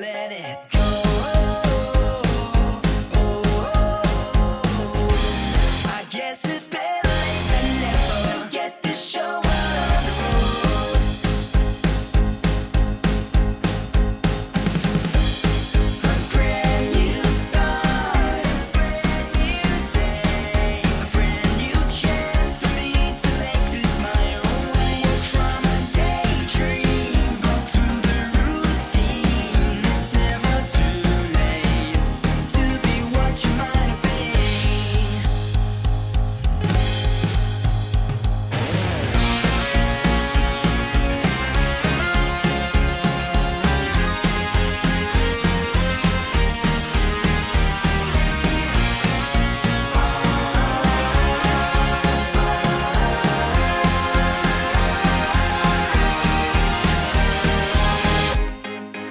let it go. I guess it's better late than never to get this show on the road. A brand new start, a brand new day, a brand new chance for me to make this my own way. Work from a daydream, broke through the routine. It's never too late to be what you might have been.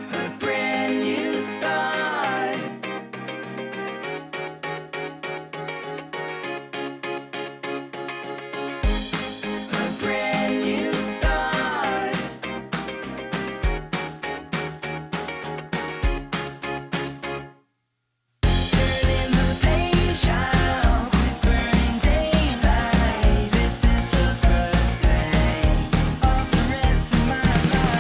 A brand new start. A brand new start. Turning the page now, quit burning daylight. This is the first day of the rest of my life.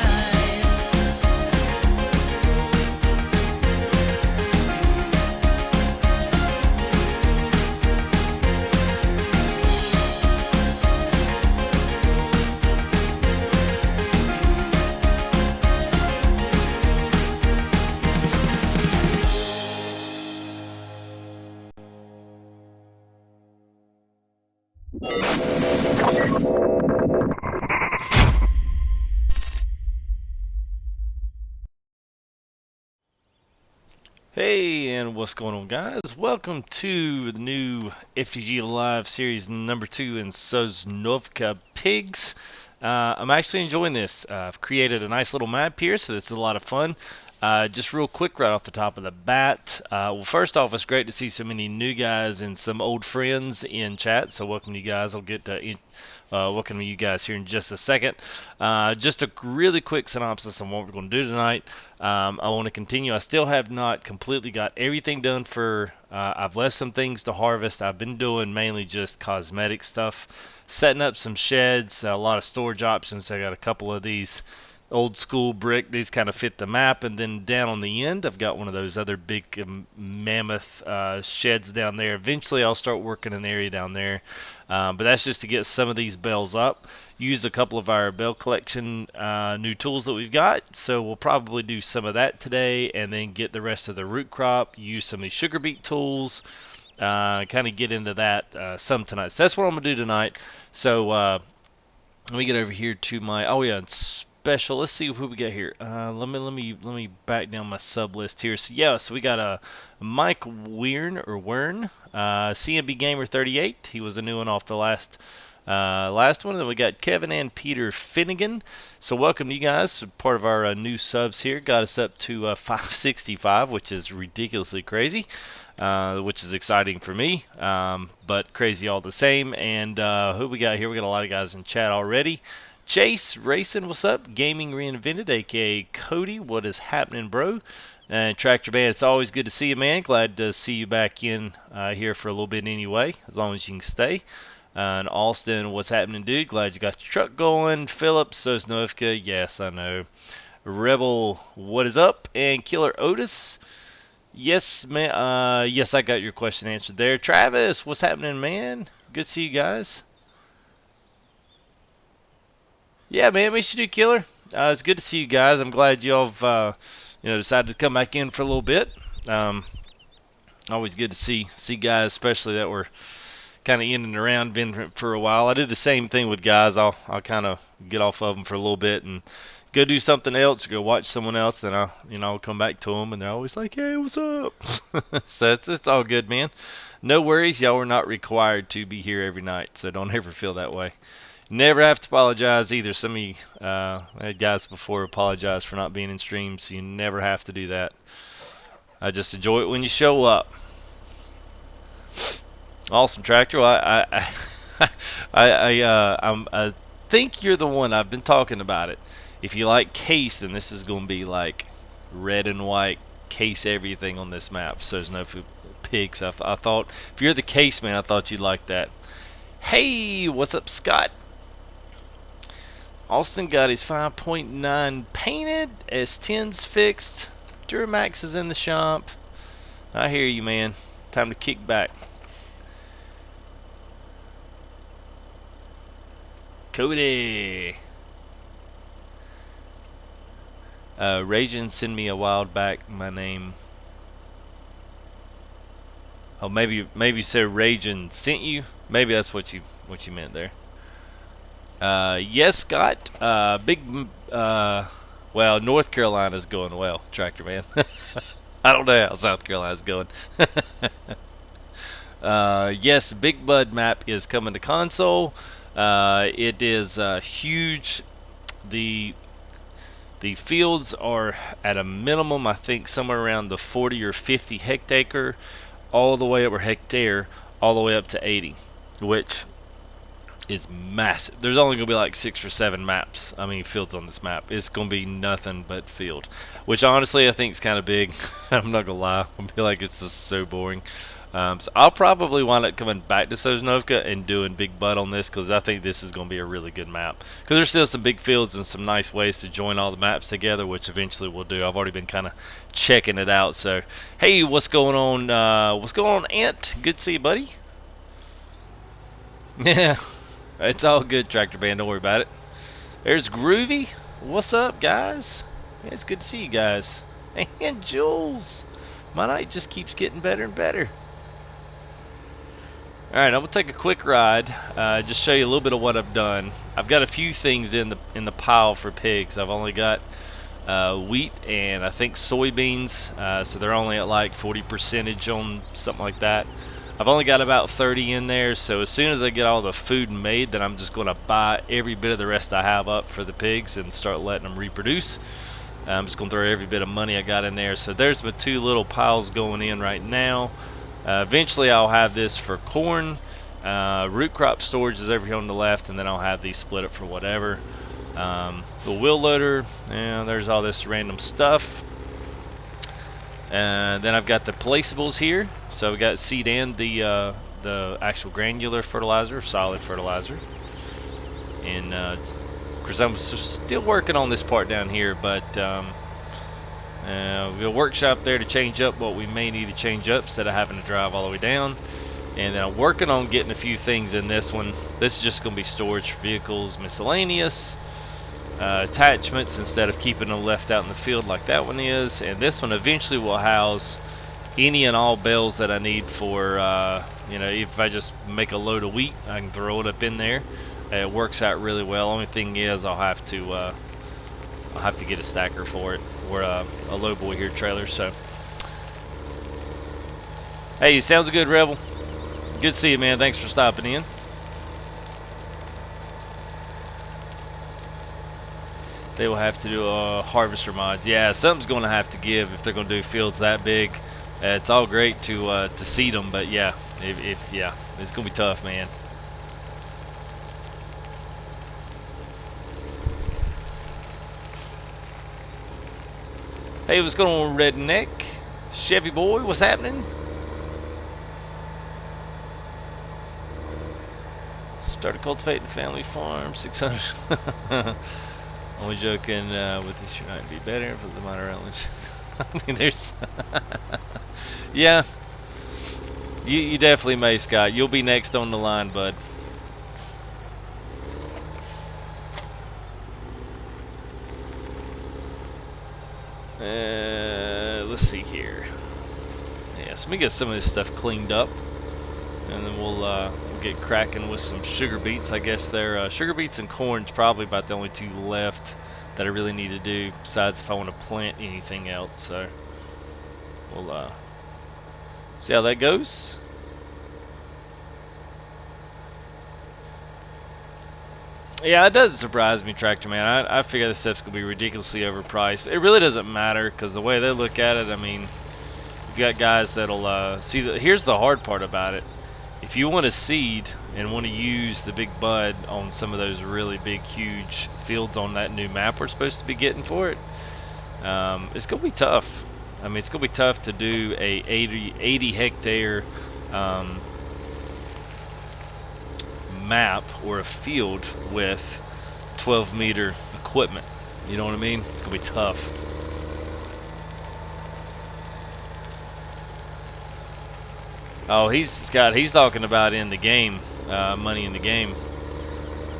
Hey, and what's going on, guys? Welcome to the new FTG Live Series number 2 in Sosnovka Pigs. I'm actually enjoying this. I've created a nice little map here, so this is a lot of fun. Just real quick, right off the top of the bat. Well, first off, it's great to see so many new guys and some old friends in chat. So welcome you guys. I'll get to welcome you guys here in just a second. Just a really quick synopsis on what we're going to do tonight. I want to continue. I still have not completely got everything done for. I've left some things to harvest. I've been doing mainly just cosmetic stuff, setting up some sheds, a lot of storage options. I got a couple of these old school brick. These kind of fit the map, and then down on the end I've got one of those other big mammoth sheds down there. Eventually I'll start working an area down there, but that's just to get some of these bales up. Use a couple of our bale collection new tools that we've got, so we'll probably do some of that today, and then get the rest of the root crop, use some of these sugar beet tools, kind of get into that some tonight. So that's what I'm gonna do tonight. So let me get over here to my special. Let's see who we got here. Let me back down my sub list here. So yeah, so we got a Mike Wern, CMB Gamer 38. He was a new one off the last one. And then we got Kevin and Peter Finnegan. So welcome to you guys. Part of our new subs here. Got us up to 565, which is ridiculously crazy. Which is exciting for me, but crazy all the same. And who we got here? We got a lot of guys in chat already. Chase Racing, what's up? Gaming Reinvented, aka Cody, what is happening, bro? And Tractor Band, it's always good to see you, man. Glad to see you back in here for a little bit anyway, as long as you can stay. And Alston, what's happening, dude? Glad you got your truck going. Phillips, Sosnovka, yes, I know. Rebel, what is up? And Killer Otis, yes, man. Yes, I got your question answered there. Travis, what's happening, man? Good to see you guys. Yeah, man, we should do Killer. It's good to see you guys. I'm glad y'all have decided to come back in for a little bit. Always good to see guys, especially that were kind of in and around, been for a while. I do the same thing with guys. I'll kind of get off of them for a little bit and go do something else, or go watch someone else. Then I'll come back to them, and they're always like, "Hey, what's up?" So it's all good, man. No worries. Y'all are not required to be here every night, so don't ever feel that way. Never have to apologize either. Some of you I had guys before apologize for not being in streams, so you never have to do that. I just enjoy it when you show up. Awesome, Tractor. Well, I think you're the one. I've been talking about it. If you like Case, then this is going to be like red and white case everything on this map. So there's no pigs. I thought if you're the case man, I thought you'd like that. Hey, what's up, Scott? Austin got his 5.9 painted, S10's fixed, Duramax is in the shop. I hear you, man. Time to kick back. Cody. Ragin sent me a while back my name. Oh, maybe you said Ragin sent you. Maybe that's what you meant there. Yes, Scott. Well, North Carolina's going well, Tractor Man. I don't know how South Carolina's going. Yes, Big Bud map is coming to console. It is huge. The fields are at a minimum, I think, somewhere around the 40 or 50 hectare, all the way up, or hectare, all the way up to 80, which is massive. There's only going to be like 6 or 7 fields on this map. It's going to be nothing but field, which honestly I think is kind of big. I'm not going to lie. I feel like it's just so boring. So I'll probably wind up coming back to Sosnovka and doing Big Bud on this, because I think this is going to be a really good map. Because there's still some big fields and some nice ways to join all the maps together, which eventually we'll do. I've already been kind of checking it out. So, hey, what's going on? What's going on, Ant? Good to see you, buddy. Yeah, it's all good, Tractor Band. Don't worry about it. There's Groovy. What's up, guys? Yeah, it's good to see you guys. And Jules. My night just keeps getting better and better. Alright, I'm going to take a quick ride, just show you a little bit of what I've done. I've got a few things in the pile for pigs. I've only got wheat and I think soybeans, so they're only at like 40% on something like that. I've only got about 30 in there, so as soon as I get all the food made, then I'm just going to buy every bit of the rest I have up for the pigs and start letting them reproduce. I'm just going to throw every bit of money I got in there. So there's my 2 little piles going in right now. Eventually I'll have this for corn. Root crop storage is over here on the left, and then I'll have these split up for whatever. The wheel loader, and there's all this random stuff. And then I've got the placeables here. So we got seed and the actual granular fertilizer, solid fertilizer. And because I'm still working on this part down here, but we have a workshop there to change up what we may need to change up instead of having to drive all the way down. And then I'm working on getting a few things in this one. This is just going to be storage for vehicles, miscellaneous, attachments, instead of keeping them left out in the field like that one is. And this one eventually will house any and all bales that I need for, if I just make a load of wheat, I can throw it up in there. It works out really well. Only thing is I'll have to get a stacker for it, or a low boy here trailer. So, hey, sounds good, Rebel. Good to see you, man. Thanks for stopping in. They will have to do harvester mods. Yeah, something's going to have to give if they're going to do fields that big. It's all great to seed them, but yeah, if it's going to be tough, man. Hey, what's going on, Redneck? Chevy boy, what's happening? Started cultivating a family farm, 600. Only joking, with this should not be better if it's a minor element. I mean, there's... yeah. You definitely may, Scott. You'll be next on the line, bud. Let's see here. Yeah, so we get some of this stuff cleaned up, and then we'll get cracking with some sugar beets. I guess they're sugar beets and corn's probably about the only 2 left that I really need to do, besides if I want to plant anything else. So we'll see how that goes. Yeah, it doesn't surprise me, Tractor Man. I figure this stuff's going to be ridiculously overpriced. It really doesn't matter, because the way they look at it, I mean, you've got guys that'll see. Here's the hard part about it. If you want to seed and want to use the Big Bud on some of those really big, huge fields on that new map we're supposed to be getting for it, It's gonna be tough. I mean, it's gonna be tough to do a 80 hectare map or a field with 12-meter equipment. You know what I mean? It's gonna be tough. Oh, he's talking about in the game, money in the game.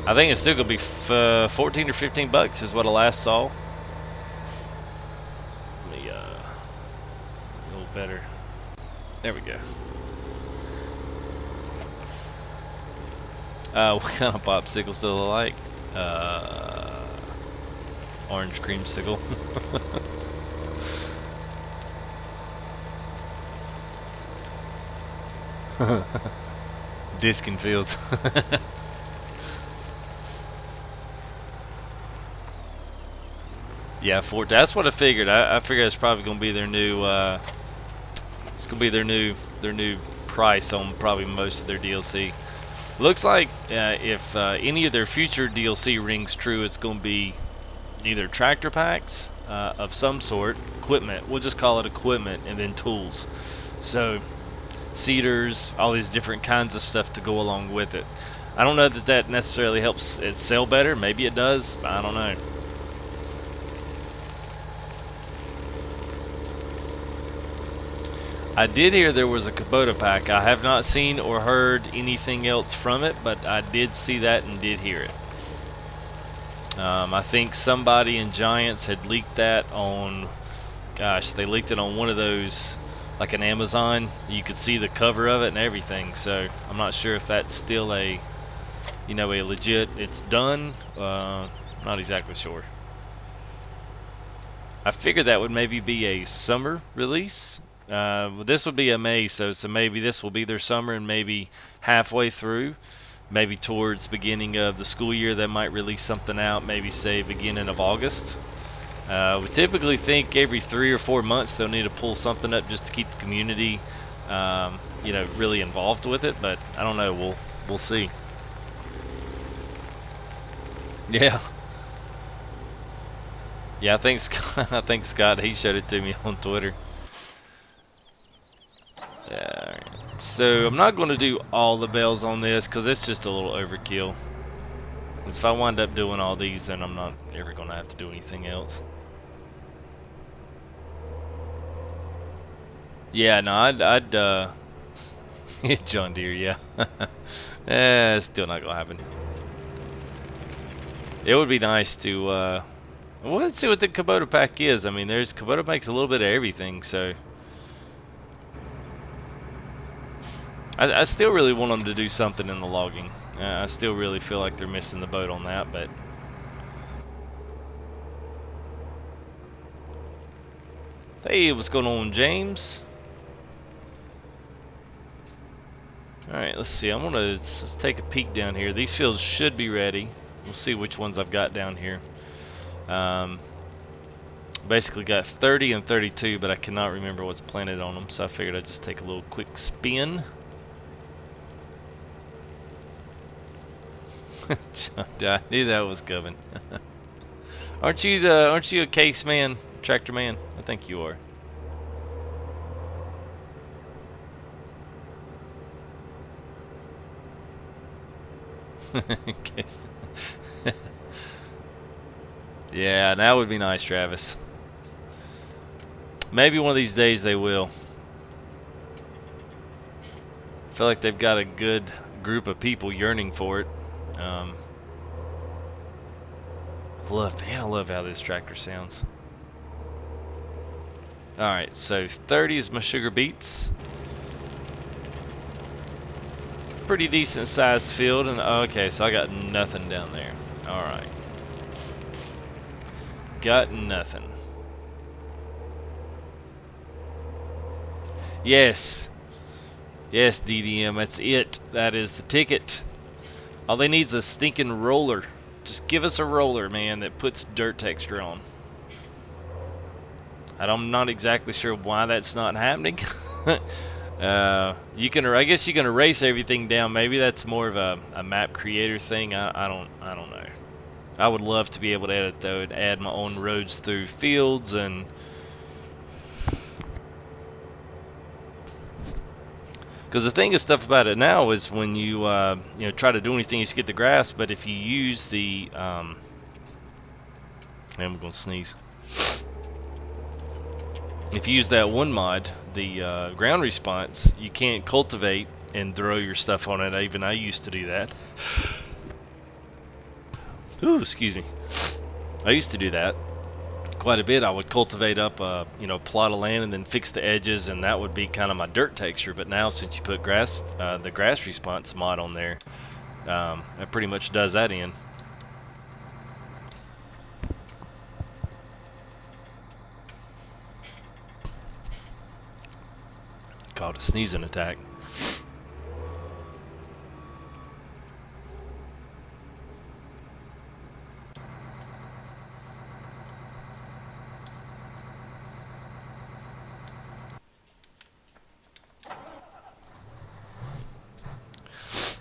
I think it's still gonna be 14 or 15 bucks is what I last saw. Let me a little better. There we go. What kind of popsicles do I like? Orange creamsicle. Disc and Fields. Yeah, that's what I figured. I figured it's probably gonna be their new. It's gonna be their new price on probably most of their DLC. Looks like if any of their future DLC rings true, it's gonna be either tractor packs of some sort, equipment. We'll just call it equipment, and then tools. So seeders, all these different kinds of stuff to go along with it. I don't know that that necessarily helps it sell better. Maybe it does. I don't know. I did hear there was a Kubota pack. I have not seen or heard anything else from it, but I did see that and did hear it. I think somebody in Giants had leaked that on, gosh, they leaked it on one of those, like an Amazon. You could see the cover of it and everything. So I'm not sure if that's still a, a legit, it's done. Not exactly sure. I figured that would maybe be a summer release. This would be a May, so maybe this will be their summer, and maybe halfway through, maybe towards beginning of the school year, they might release something out. Maybe say beginning of August. We typically think every 3 or 4 months they'll need to pull something up just to keep the community, really involved with it. But I don't know. We'll see. Yeah. Yeah, I think I think Scott, he showed it to me on Twitter. Yeah, so I'm not going to do all the bells on this because it's just a little overkill. If I wind up doing all these, then I'm not ever going to have to do anything else. Yeah, no, I'd John Deere, yeah. It's still not going to happen. It would be nice to, well, let's see what the Kubota pack is. I mean, Kubota makes a little bit of everything, so. I still really want them to do something in the logging. I still really feel like they're missing the boat on that, but. Hey, what's going on, James? Alright, let's see. Let's take a peek down here. These fields should be ready. We'll see which ones I've got down here. Basically got 30 and 32, but I cannot remember what's planted on them, so I figured I'd just take a little quick spin. I knew that was coming. Aren't you a case man, tractor man? I think you are. Yeah, that would be nice, Travis. Maybe one of these days they will. I feel like they've got a good group of people yearning for it. I love how this tractor sounds. Alright, so 30 is my sugar beets. Pretty decent sized field, and okay, so I got nothing down there. Alright. Got nothing. Yes. Yes, DDM, that's it. That is the ticket. All they need is a stinking roller. Just give us a roller, man, that puts dirt texture on. I'm not exactly sure why that's not happening. I guess you can erase everything down. Maybe that's more of a map creator thing. I don't know. I would love to be able to edit though and add my own roads through fields and. Because the thing is, stuff about it now is when you try to do anything, you just get the grass. But if you use the I'm gonna sneeze. If you use that one mod, the ground response, you can't cultivate and throw your stuff on it. Even I used to do that. Ooh, excuse me. I used to do that quite a bit. I would cultivate up a plot of land and then fix the edges, and that would be kind of my dirt texture. But now, since you put the grass response mod on there, that pretty much does that in. Called a sneezing attack.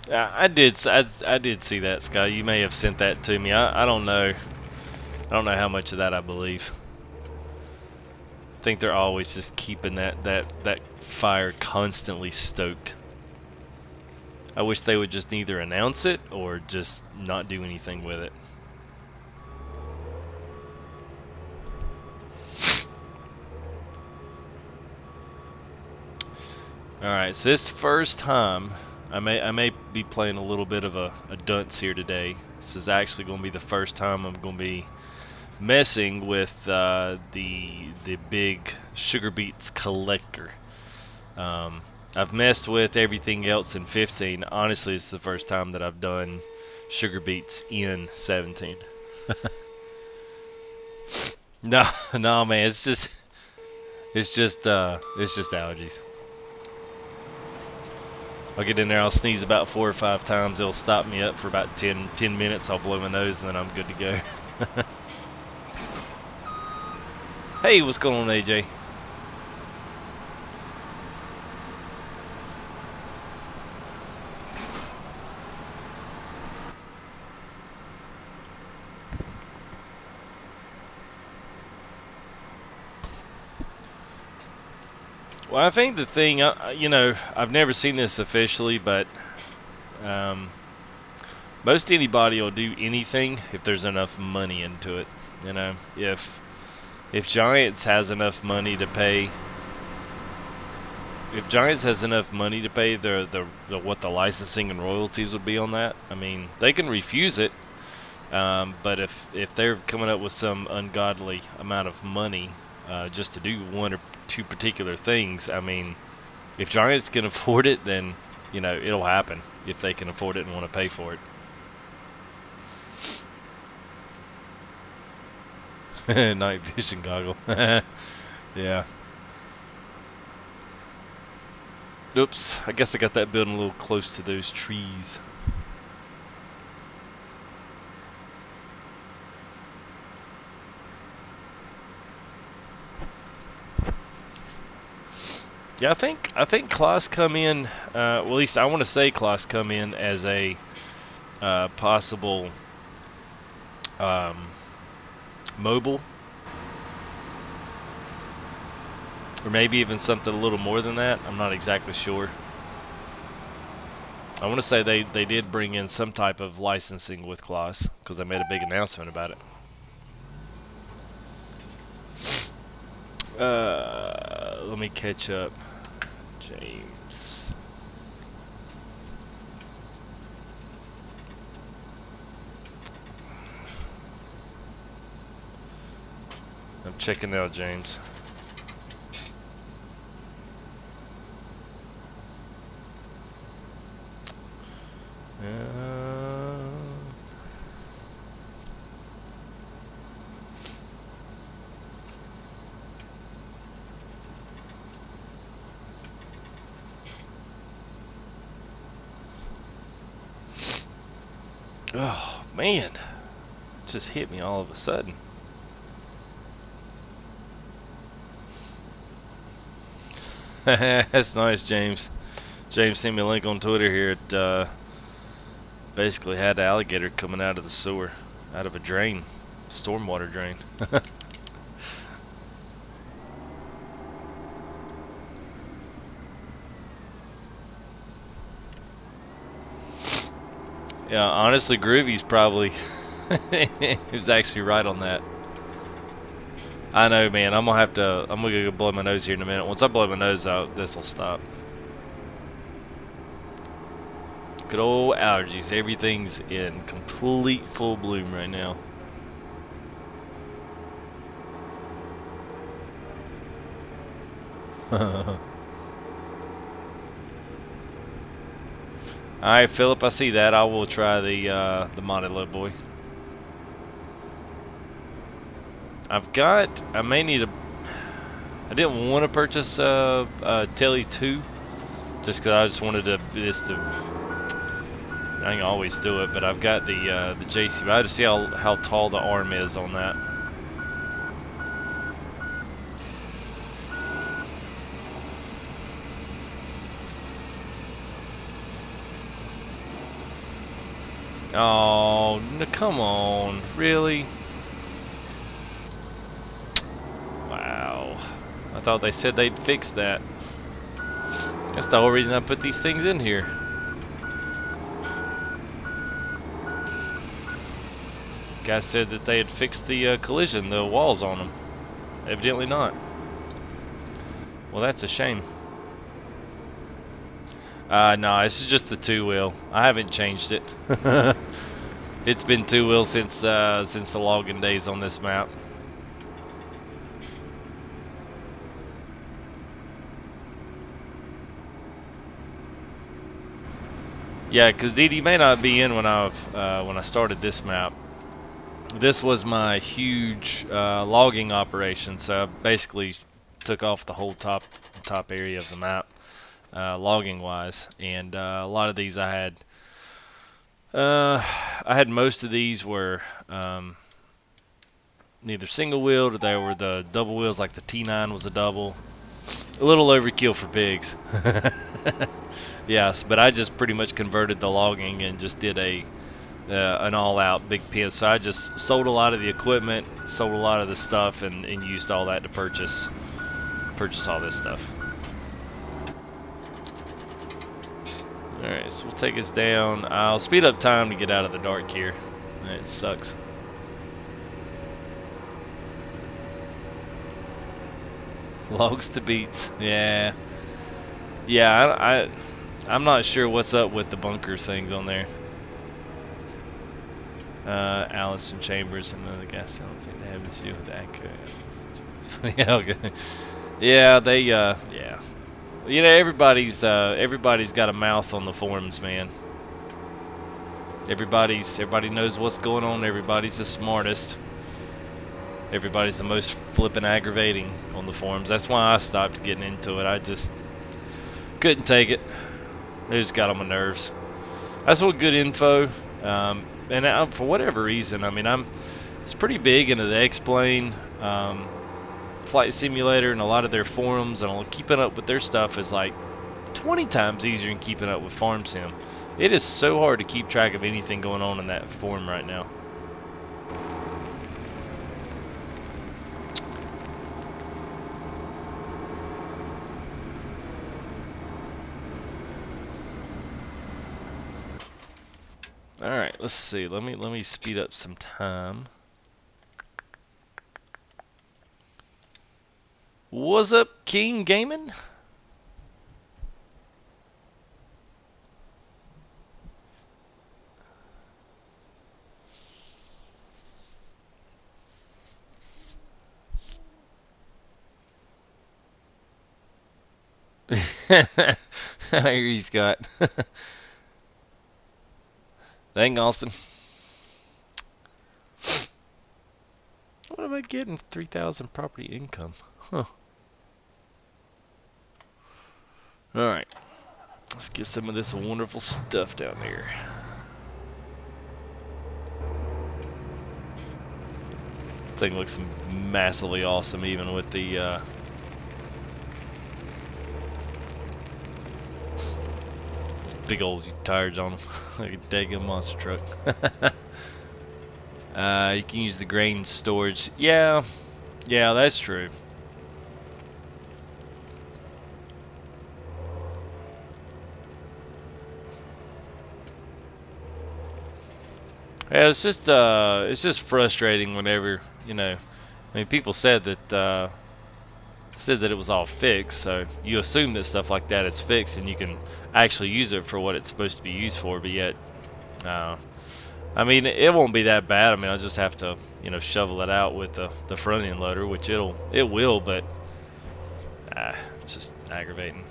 I did see that, Scott. You may have sent that to me. I don't know. I don't know how much of that I believe. I think they're always just keeping that fire constantly stoked. I wish they would just either announce it or just not do anything with it. Alright, so this first time, I may be playing a little bit of a dunce here today. This is actually going to be the first time I'm going to be messing with the big sugar beets collector. I've messed with everything else in 15. Honestly, it's the first time that I've done sugar beets in 17. No, no, man, it's just allergies. I'll get in there, I'll sneeze about 4 or 5 times. It'll stop me up for about 10 minutes. I'll blow my nose, and then I'm good to go. Hey, what's going on, AJ? Well, I think the thing, I've never seen this officially, but most anybody will do anything if there's enough money into it. If Giants has enough money to pay, what the licensing and royalties would be on that, I mean, they can refuse it. But if they're coming up with some ungodly amount of money just to do one or two particular things, I mean, if Giants can afford it, then it'll happen if they can afford it and want to pay for it. Night vision goggle. Yeah. Oops, I guess I got that building a little close to those trees. Yeah, I think Klaus come in. Well, at least I want to say Klaus come in as a possible mobile, or maybe even something a little more than that. I'm not exactly sure. I want to say they did bring in some type of licensing with Klaus because they made a big announcement about it. Let me catch up. James. I'm checking out James. Oh man, just hit me all of a sudden. That's nice, James. James sent me a link on Twitter here. It basically had an alligator coming out of the sewer. out of a drain, stormwater drain. Yeah, honestly, Groovy's probably he was actually right on that. I know, man. I'm gonna go blow my nose here in a minute. Once I blow my nose out, this will stop. Good old allergies. Everything's in complete full bloom right now. All right, Philip. I see that. I will try the modded low boy. I may need a. I didn't want to purchase Telly 2, just because I just wanted this to. I can always do it, but I've got the JC. I have to see how tall the arm is on that. Oh, no, come on, really? Wow, I thought they said they'd fix that. That's the whole reason I put these things in here. Guy said that they had fixed the collision, the walls on them. Evidently not. Well, that's a shame. No, this is just the two-wheel. I haven't changed it. It's been two-wheel since the login days on this map. Yeah, because DD may not be in when I started this map. This was my huge logging operation, so I basically took off the whole top area of the map, logging wise, and a lot of these I had most of these were neither single wheeled or they were the double wheels, like the T9 was a double. A little overkill for pigs. Yes, but I just pretty much converted the logging and just did an all-out big pen. So I just sold a lot of the equipment, sold a lot of the stuff, and used all that to purchase all this stuff. All right, so we'll take us down. I'll speed up time to get out of the dark here. It sucks. Logs to beets. Yeah. Yeah, I'm not sure what's up with the bunker things on there. Allison Chambers and another guy. I don't think they have this issue with that. Yeah, okay. Yeah, they yeah. You know, everybody's got a mouth on the forums, man. Everybody knows what's going on. Everybody's the smartest. Everybody's the most flippin' aggravating on the forums. That's why I stopped getting into it. I just couldn't take it. It just got on my nerves. That's what good info. And for whatever reason, I mean, it's pretty big into the X-Plane, Flight Simulator, and a lot of their forums, and keeping up with their stuff is like 20 times easier than keeping up with Farm Sim. It is so hard to keep track of anything going on in that forum right now. All right, let's see. Let me speed up some time. What's up, King Gaming? I hear you, Scott. Dang, Austin. What am I getting? 3,000 property income. Huh. Alright. Let's get some of this wonderful stuff down there. Thing looks massively awesome, even with the big old tires on them. Like a daggum monster truck. You can use the grain storage. Yeah, yeah, that's true. Yeah, it's just frustrating whenever, you know. I mean, people said that it was all fixed, so you assume that stuff like that is fixed and you can actually use it for what it's supposed to be used for, but yet, uh, I mean, it won't be that bad. I mean, I'll just have to, you know, shovel it out with the front end loader, which it will, but it's just aggravating.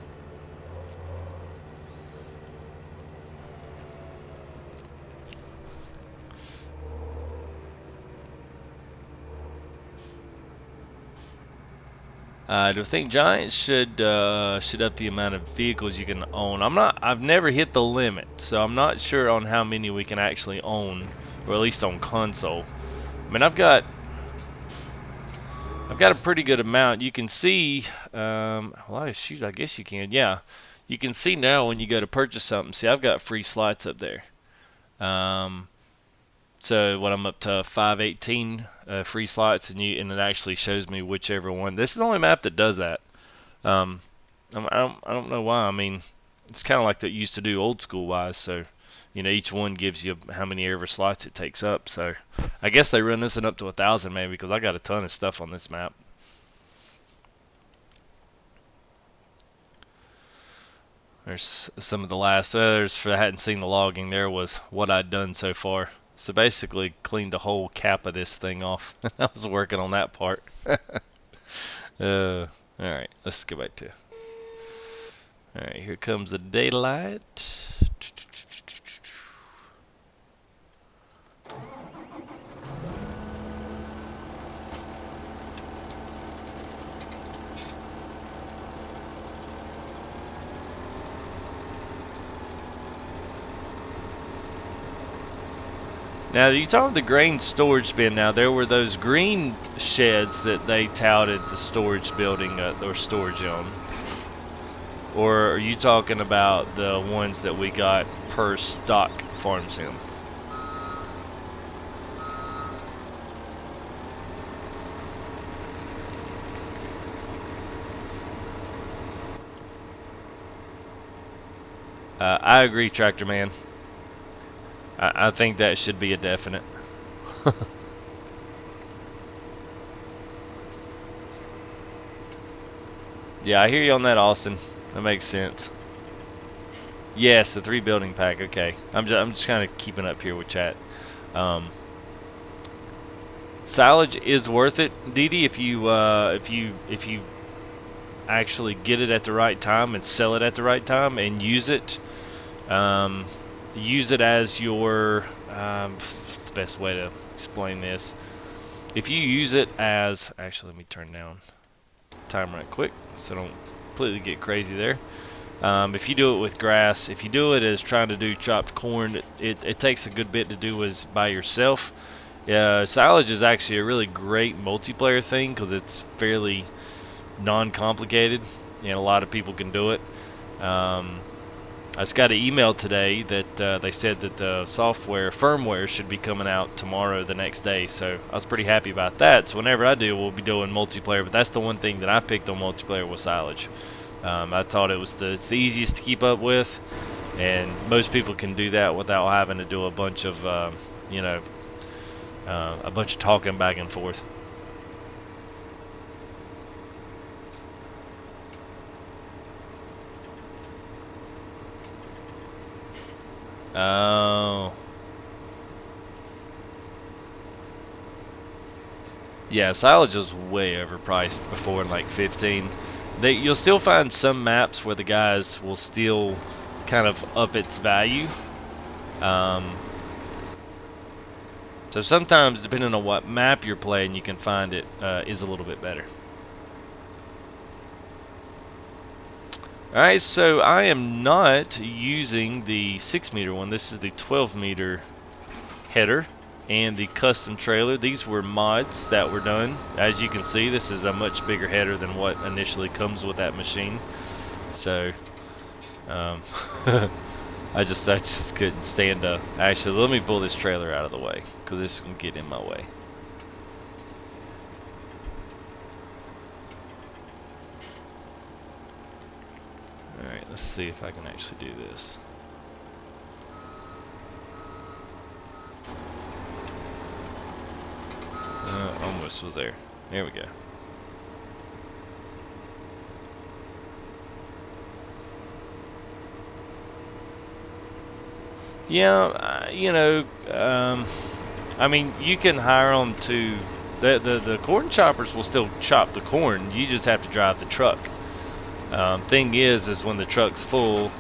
Do I think Giants should up the amount of vehicles you can own? I've never hit the limit, so I'm not sure on how many we can actually own, or at least on console. I mean, I've got a pretty good amount. You can see, well, shoot, I guess you can. Yeah, you can see now when you go to purchase something. See, I've got free slots up there. Um, so when I'm up to 518 free slots, and it actually shows me whichever one. This is the only map that does that. Um, I don't know why. I mean, it's kind of like they used to do old school wise. So, you know, each one gives you how many ever slots it takes up. So, I guess they run this one up to 1,000 maybe because I got a ton of stuff on this map. There's some of the last others for I hadn't seen the logging. There was what I'd done so far. So basically, cleaned the whole cap of this thing off. I was working on that part. All right, let's go back to. All right, here comes the daylight. Now, you talking the grain storage bin. Now, there were those green sheds that they touted the storage building or storage on. Or are you talking about the ones that we got per stock farm sim? I agree, Tractor Man. I think that should be a definite. Yeah, I hear you on that, Austin. That makes sense. Yes, the 3 building pack. Okay, I'm just kind of keeping up here with chat. Um, Silage is worth it, Didi, if you actually get it at the right time and sell it at the right time and use it. Use it as your what's the best way to explain this. If you use it as, actually, let me turn down time right quick so I don't completely get crazy there. If you do it with grass, if you do it as trying to do chopped corn, it takes a good bit to do as by yourself. Silage is actually a really great multiplayer thing because it's fairly non-complicated and a lot of people can do it. I just got an email today that they said that the firmware should be coming out tomorrow, the next day. So I was pretty happy about that. So whenever I do, we'll be doing multiplayer. But that's the one thing that I picked on multiplayer was Silage. I thought it's the easiest to keep up with, and most people can do that without having to do a bunch of a bunch of talking back and forth. Oh. Yeah, silage was way overpriced before in like 15. You'll still find some maps where the guys will still kind of up its value. So sometimes, depending on what map you're playing, you can find it is a little bit better. Alright, so I am not using the 6-meter one. This is the 12-meter header and the custom trailer. These were mods that were done. As you can see, this is a much bigger header than what initially comes with that machine. So, I I just couldn't stand to. Actually, let me pull this trailer out of the way because this is gonna get in my way. All right, let's see if I can actually do this. Almost was there. There we go. Yeah, I mean, you can hire them to. The corn choppers will still chop the corn. You just have to drive the truck. Thing is when the truck's full,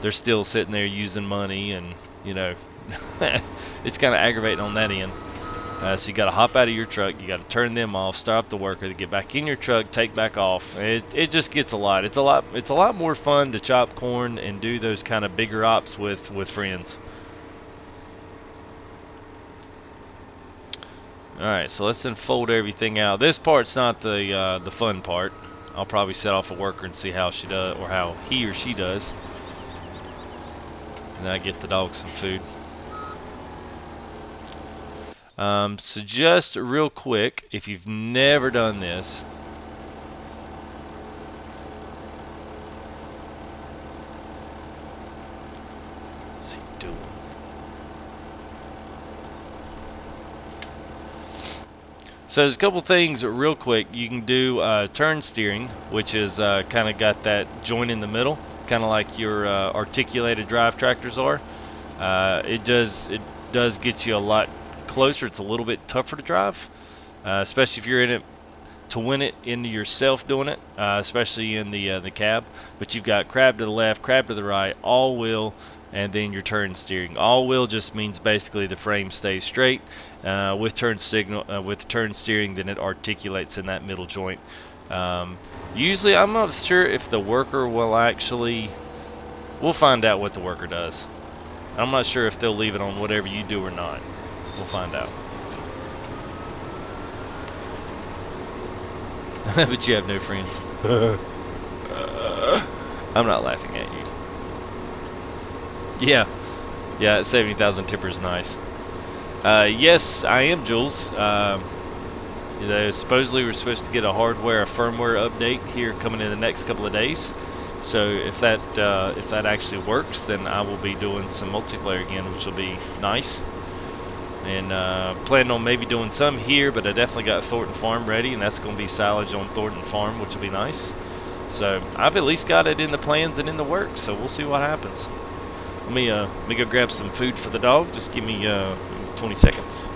they're still sitting there using money, and it's kind of aggravating on that end. So you got to hop out of your truck, you got to turn them off, start up the worker, to get back in your truck, take back off. It just gets a lot. It's a lot more fun to chop corn and do those kind of bigger ops with friends. All right, so let's then fold everything out. This part's not the fun part. I'll probably set off a worker and see how she does, or how he or she does, and then I get the dog some food. So just real quick, if you've never done this, what's he doing? So there's a couple things real quick. You can do turn steering, which is kind of got that joint in the middle, kind of like your articulated drive tractors are. It does get you a lot closer. It's a little bit tougher to drive, especially if you're in it to win it into yourself doing it, especially in the cab. But you've got crab to the left, crab to the right, all wheel, and then your turn steering. All wheel just means basically the frame stays straight. With turn steering, then it articulates in that middle joint. Usually, I'm not sure if the worker will actually. We'll find out what the worker does. I'm not sure if they'll leave it on whatever you do or not. We'll find out. But you have no friends. I'm not laughing at you. Yeah, 70,000 tipper is nice. Yes, I am, Jules. Supposedly we're supposed to get a firmware update here coming in the next couple of days. So if that actually works, then I will be doing some multiplayer again, which will be nice. And planning on maybe doing some here, but I definitely got Thornton Farm ready, and that's going to be silage on Thornton Farm, which will be nice. So I've at least got it in the plans and in the works, so we'll see what happens. Let me go grab some food for the dog. Just give me 20 seconds.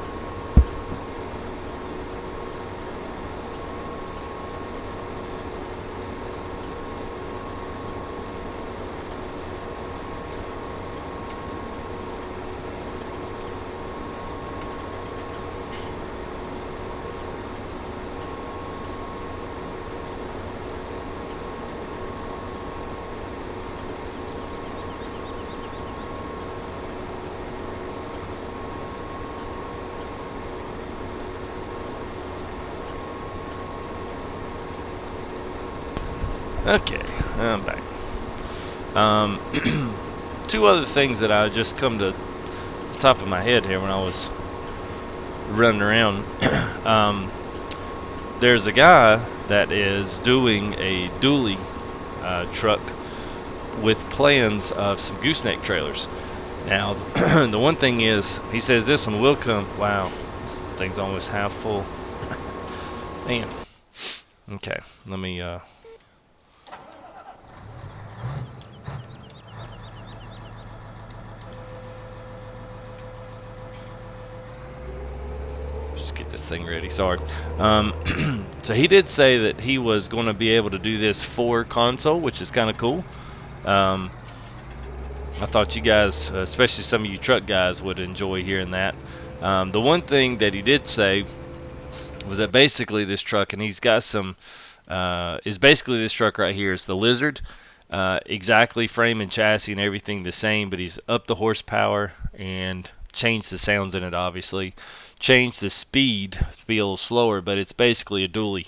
Okay, I'm back. Two other things that I just come to the top of my head here when I was running around. There's a guy that is doing a dually truck with plans of some gooseneck trailers. Now, the one thing is, he says this one will come. Wow, this thing's almost half full. Man. Okay, let me. Just get this thing ready. Sorry. So he did say that he was going to be able to do this for console, which is kind of cool. I thought you guys, especially some of you truck guys, would enjoy hearing that. The one thing that he did say was that basically this truck, and he's got some, is basically this truck right here is the Lizard. Exactly frame and chassis and everything the same, but he's upped the horsepower and changed the sounds in it, obviously. Changed the speed to be a little slower, but it's basically a dually.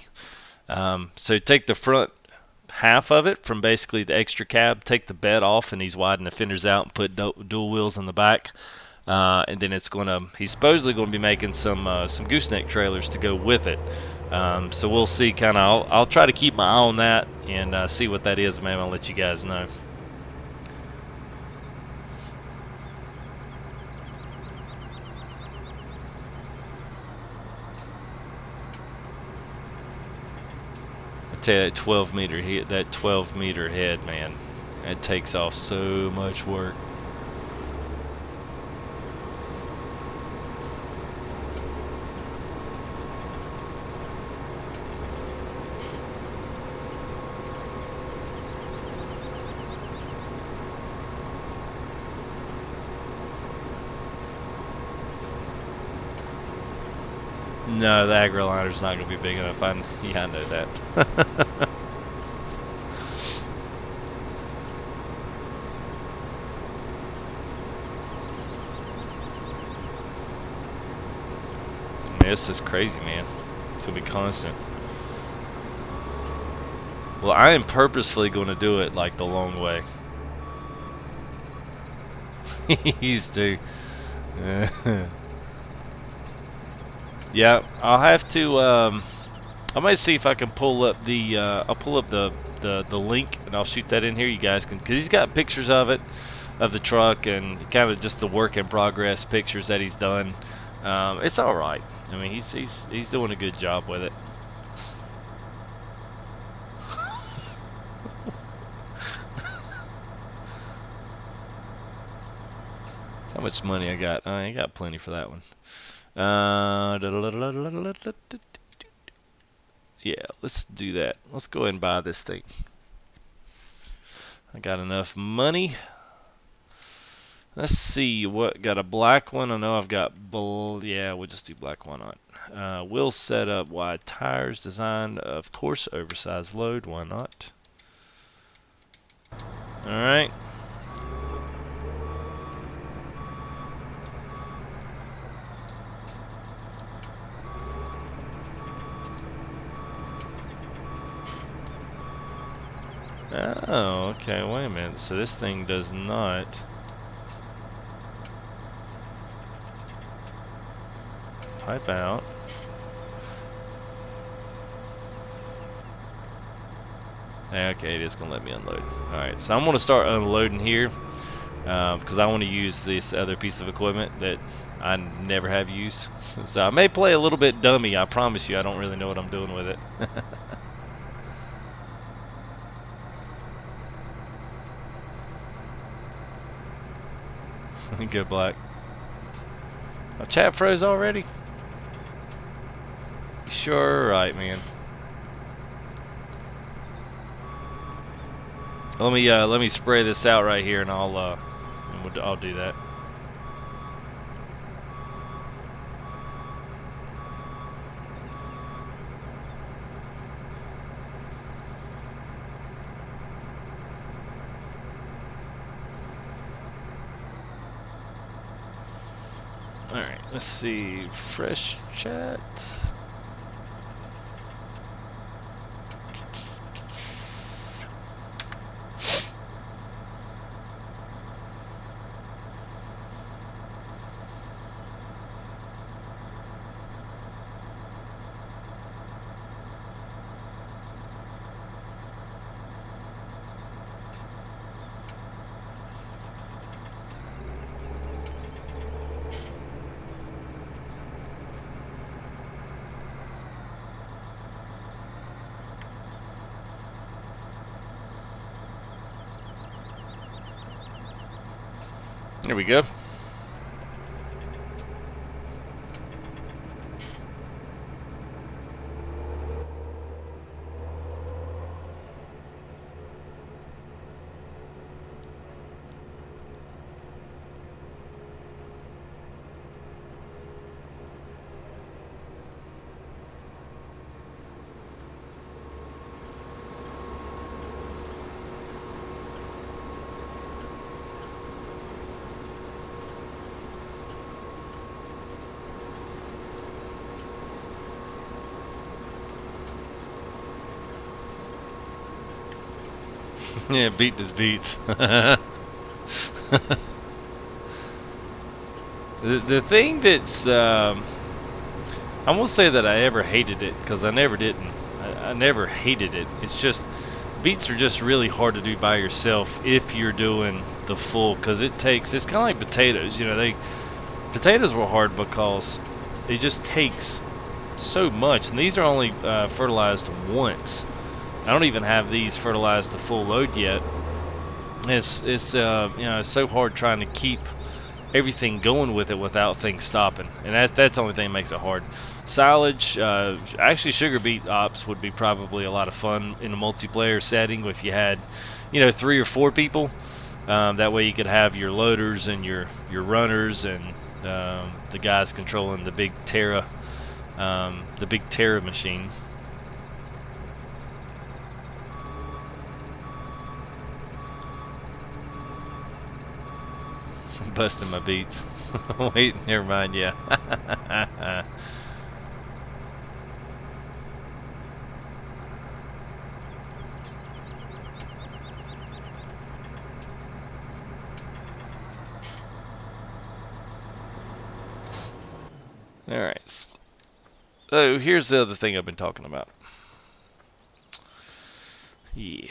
So take the front half of it from basically the extra cab, take the bed off, and he's widening the fenders out and put dual wheels in the back. And then he's supposedly going to be making some gooseneck trailers to go with it. So we'll see. I'll try to keep my eye on that and see what that is. Maybe I'll let you guys know. I tell you, that 12 meter head, man, it takes off so much work. No, the agroliner's not going to be big enough. Yeah, I know that. This is crazy, man. It's going to be constant. Well, I am purposefully going to do it like the long way. He's too. Yeah, I'll have to. I might see if I can pull up the. I'll pull up the link and I'll shoot that in here. You guys can, because he's got pictures of it, of the truck, and kind of just the work in progress pictures that he's done. It's all right. I mean, he's doing a good job with it. How much money I got? I got plenty for that one. Yeah, let's do that. Let's go ahead and buy this thing. I got enough money. Let's see, what got a black one? I know I've got yeah, we'll just do black. Why not? We'll set up wide tires, design, of course, oversized load. Why not? All right. Oh, okay, wait a minute. So this thing does not pipe out. Okay, it is going to let me unload. Alright, so I'm going to start unloading here because I want to use this other piece of equipment that I never have used. So I may play a little bit dummy. I promise you I don't really know what I'm doing with it. Good black. Oh, chat froze already? You sure right, man. Let me spray this out right here, and I'll do that. All right, let's see. Fresh chat. There we go. Yeah, beat to the beats. The thing that's I won't say that I ever hated it, because I never didn't. I never hated it. It's just beets are just really hard to do by yourself if you're doing the full, because it's kind of like potatoes. You know, potatoes were hard because it just takes so much, and these are only fertilized once. I don't even have these fertilized to full load yet. It's you know, it's so hard trying to keep everything going with it without things stopping, and that's the only thing that makes it hard. Silage, actually, sugar beet ops would be probably a lot of fun in a multiplayer setting if you had, you know, 3 or 4 people. That way you could have your loaders and your runners and the guys controlling the big Terra machine. Busting my beats. Wait, never mind. Yeah. All right. So here's the other thing I've been talking about. Yeah,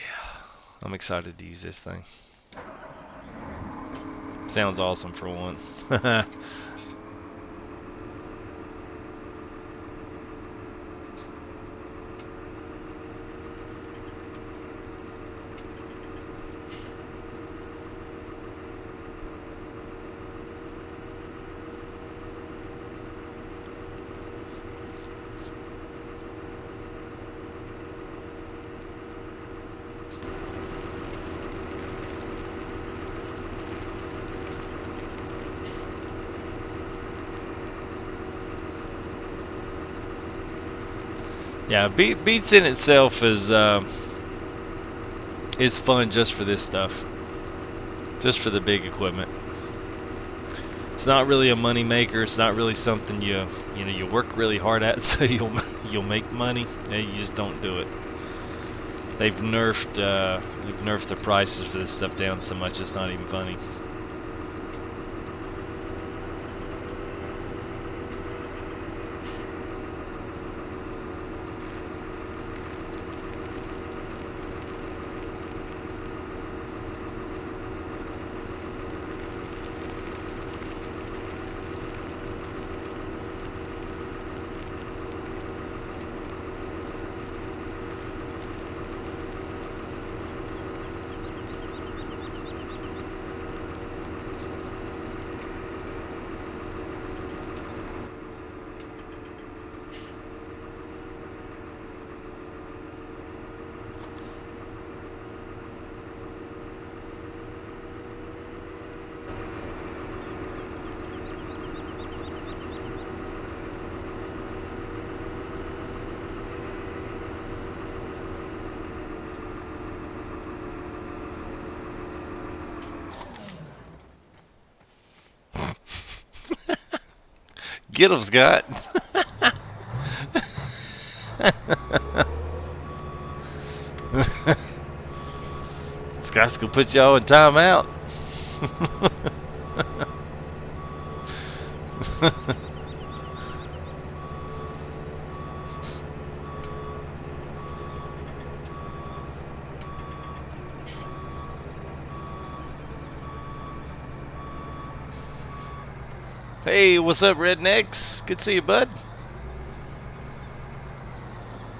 I'm excited to use this thing. Sounds awesome for one. Yeah, beats in itself is fun just for this stuff, just for the big equipment. It's not really a money maker. It's not really something you work really hard at, so you'll make money. And you just don't do it. They've nerfed the prices for this stuff down so much it's not even funny. Get 'em, Scott. Scott's gonna put y'all in timeout. Hey, what's up, rednecks? Good to see you, bud.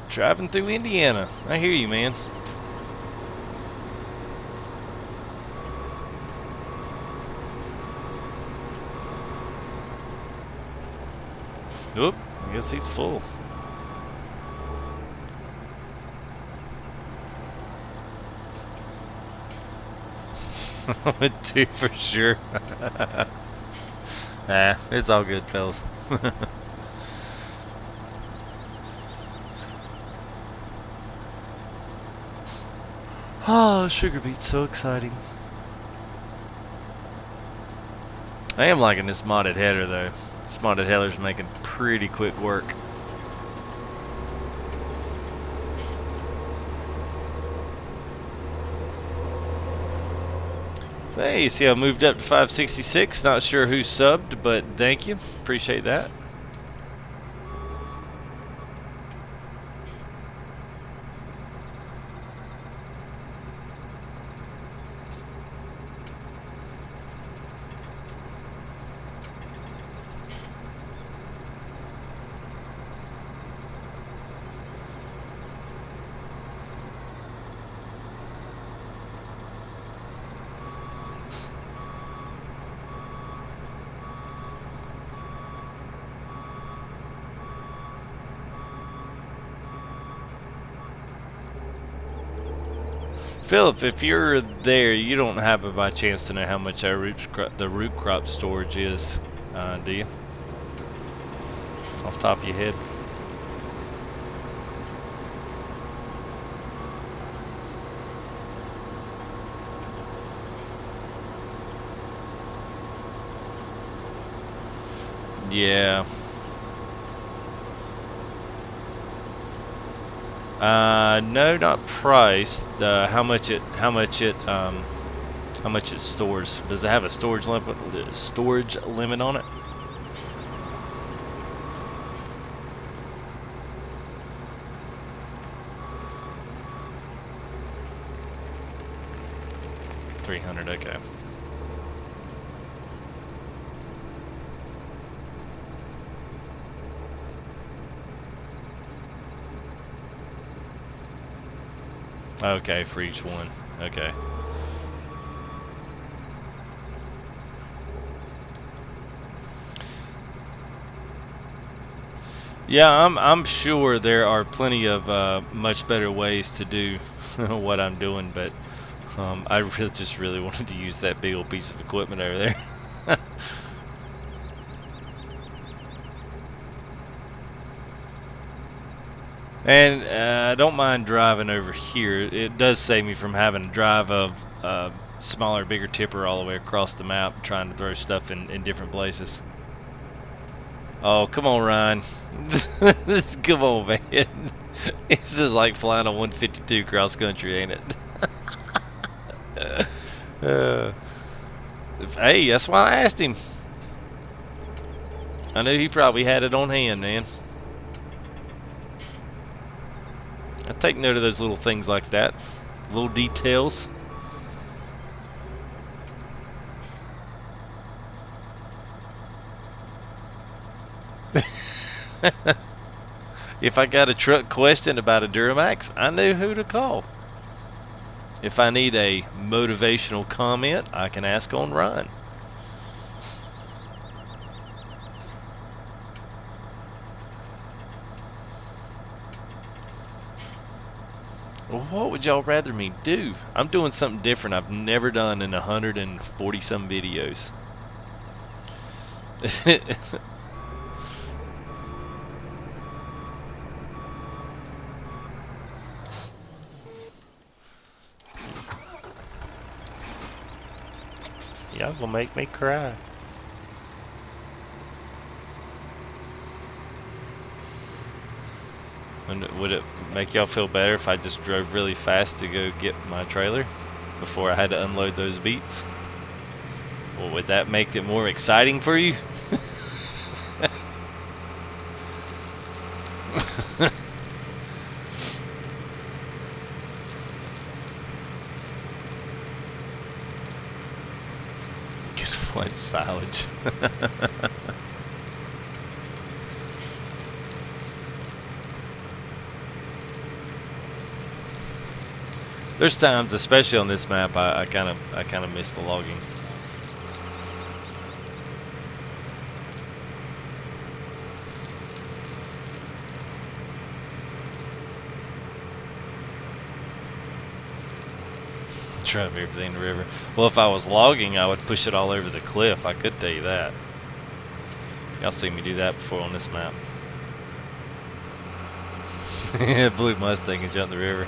Driving through Indiana. I hear you, man. Oop, I guess he's full. Two for sure. Nah, it's all good, fellas. Oh, sugar beet's so exciting. I am liking this modded header though. This modded header's making pretty quick work. Hey, see, I moved up to 566. Not sure who subbed, but thank you. Appreciate that. Philip, if you're there, you don't happen by chance to know how much our the root crop storage is, do you? Off the top of your head. Yeah. No, not price. How much it stores. Does it have a storage limit on it? $300. Okay. Okay, for each one. Okay. Yeah, I'm sure there are plenty of much better ways to do what I'm doing, but I just really wanted to use that big old piece of equipment over there. And I don't mind driving over here. It does save me from having to drive a smaller, bigger tipper all the way across the map, trying to throw stuff in different places. Oh, come on, Ryan. Come on, man. This is like flying a 152 cross country, ain't it? uh, hey, that's why I asked him. I knew he probably had it on hand, man. I take note of those little things like that, little details. If I got a truck question about a Duramax, I knew who to call. If I need a motivational comment, I can ask on Ryan. Well, what would y'all rather me do? I'm doing something different I've never done in 140 some videos. Y'all gonna make me cry. And would it make y'all feel better if I just drove really fast to go get my trailer before I had to unload those beets? Well, would that make it more exciting for you? Good point, silage. There's times, especially on this map, I kind of miss the logging. Drive everything to the river. Well, if I was logging, I would push it all over the cliff. I could tell you that. Y'all seen me do that before on this map. Blue Mustang and jump the river.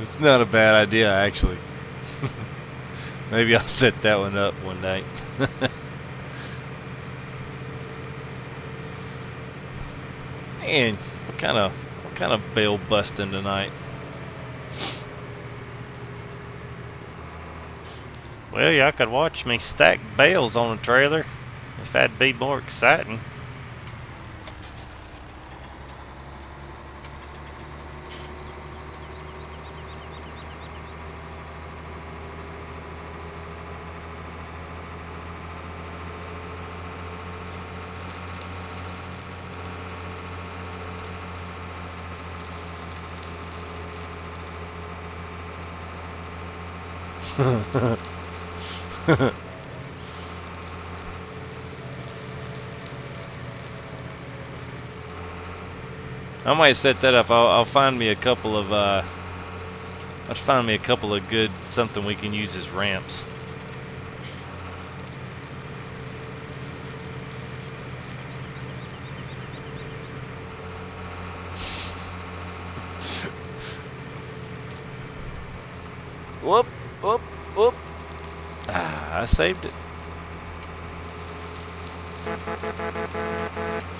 It's not a bad idea, actually. Maybe I'll set that one up one night. Man, what kind of bail busting tonight? Well, y'all could watch me stack bales on a trailer if that'd be more exciting. I might set that up. I'll find me a couple of let's find me a couple of good something we can use as ramps. Whoop, whoop, whoop. Ah, I saved it.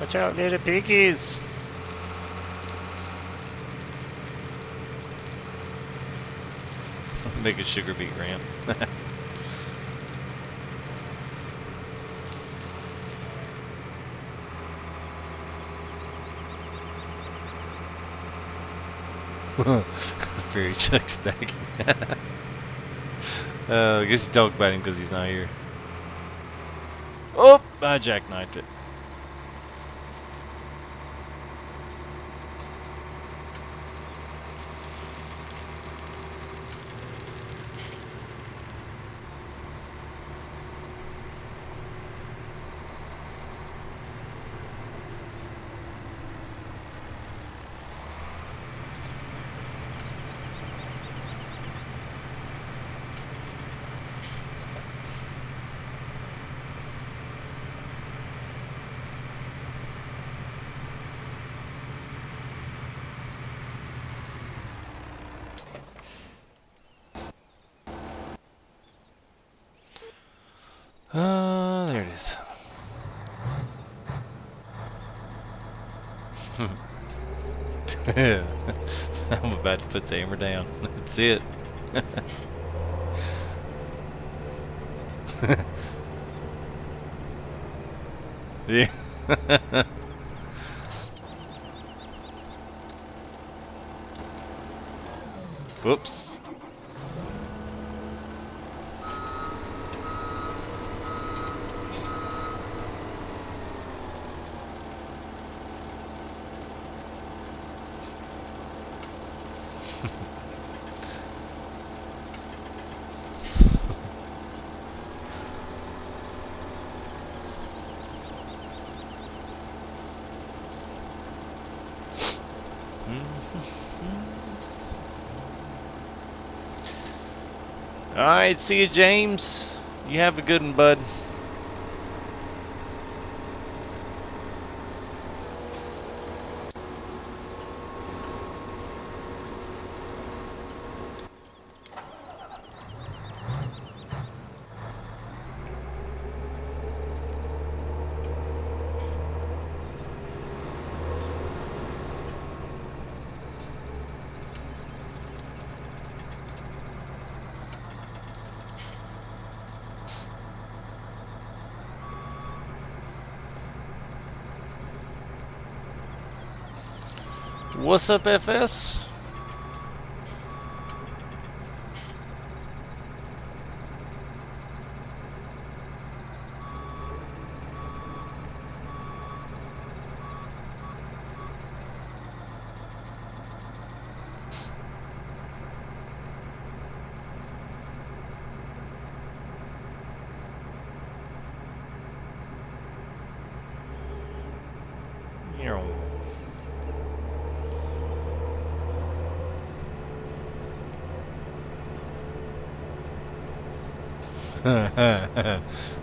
Watch out, little piggies. Make a sugar beet ramp. Fairy chuck stacking. I guess he's talking about him because he's not here. Oh, I jackknifed it. There it is. I'm about to put the hammer down. That's it. Yeah. Whoops. Alright, see you, James. You have a good one, bud. What's up, FS?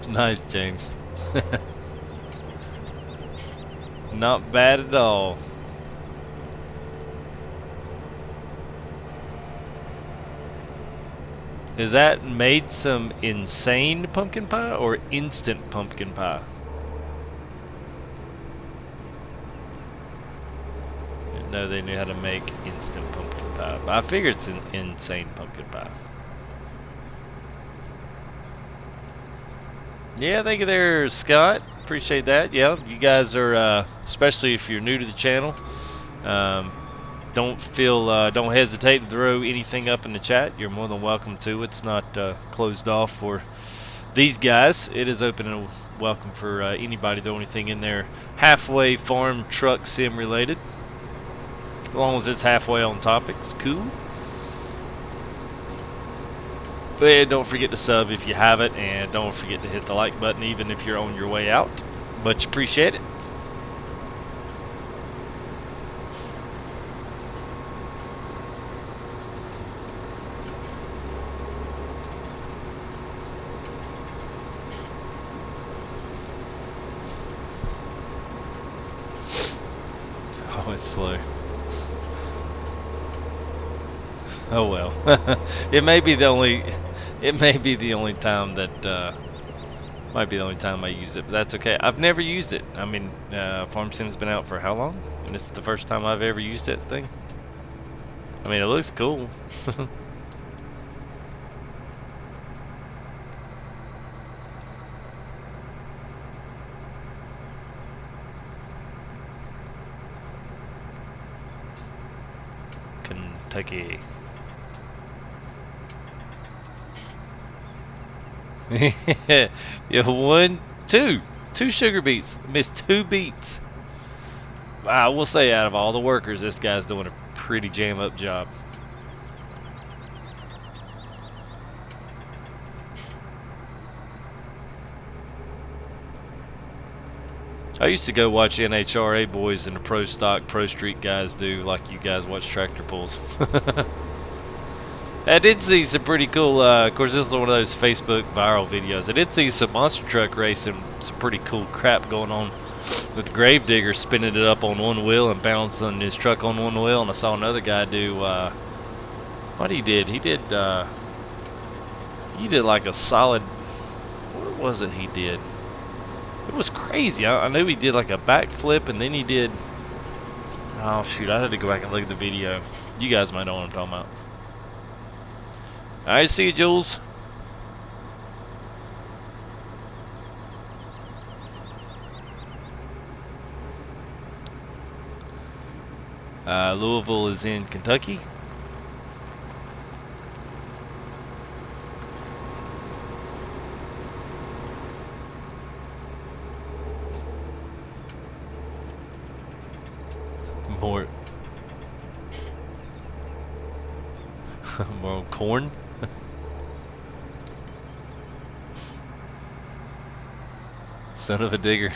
Nice, James. Not bad at all. Is that made some insane pumpkin pie or instant pumpkin pie? Didn't know they knew how to make instant pumpkin pie. But I figure it's an insane pumpkin pie. Yeah, thank you there, Scott. Appreciate that. Yeah, you guys are, especially if you're new to the channel, um, don't hesitate to throw anything up in the chat. You're more than welcome to. It's not closed off for these guys. It is open and welcome for anybody to throw anything in there. Halfway farm truck sim related, as long as it's halfway on topics. Cool. But yeah, don't forget to sub if you haven't, and don't forget to hit the like button even if you're on your way out. Much appreciated. Oh, it's slow. Oh well. It may be the only. It may be the only time that. Might be the only time I use it, but that's okay. I've never used it. I mean, Farm Sim's been out for how long? And it's the first time I've ever used that thing. I mean, it looks cool. Kentucky. Yeah, two sugar beets. Missed 2 beets. I will say, out of all the workers, this guy's doing a pretty jam up job. I used to go watch NHRA boys and the Pro Stock, Pro Street guys do like you guys watch tractor pulls. I did see some pretty cool, of course this is one of those Facebook viral videos. I did see some monster truck racing, some pretty cool crap going on with the Gravedigger spinning it up on one wheel and balancing his truck on one wheel. And I saw another guy do, what he did? He did like a solid, what was it he did? It was crazy. I knew he did like a backflip, and then he did, oh shoot, I had to go back and look at the video. You guys might know what I'm talking about. Alright, see you, Jules. Louisville is in Kentucky. More, more corn. Son of a digger.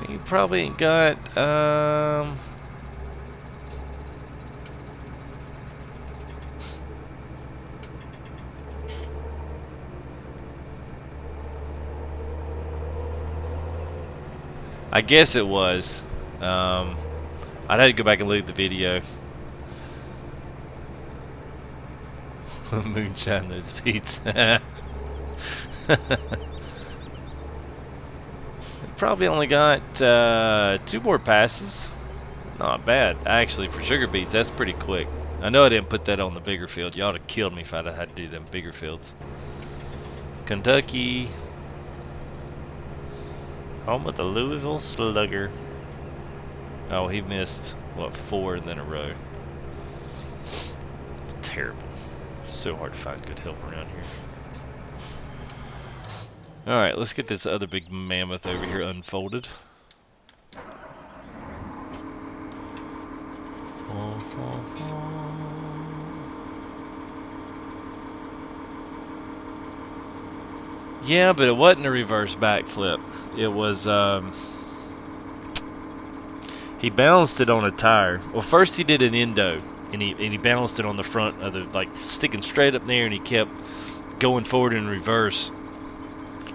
You probably ain't got I guess it was. I'd have to go back and look at the video. Moonshine those beats. Probably only got 2 more passes. Not bad. Actually, for sugar beets, that's pretty quick. I know I didn't put that on the bigger field. Y'all would have killed me if I'd have had to do them bigger fields. Kentucky. Home of the Louisville Slugger. Oh, he missed, what, 4 in a row. It's terrible. So hard to find good help around here. Alright, let's get this other big mammoth over here unfolded. Yeah, but it wasn't a reverse backflip. It was, he balanced it on a tire. Well, first he did an endo, and he balanced it on the front of the, like, sticking straight up there, and he kept going forward in reverse,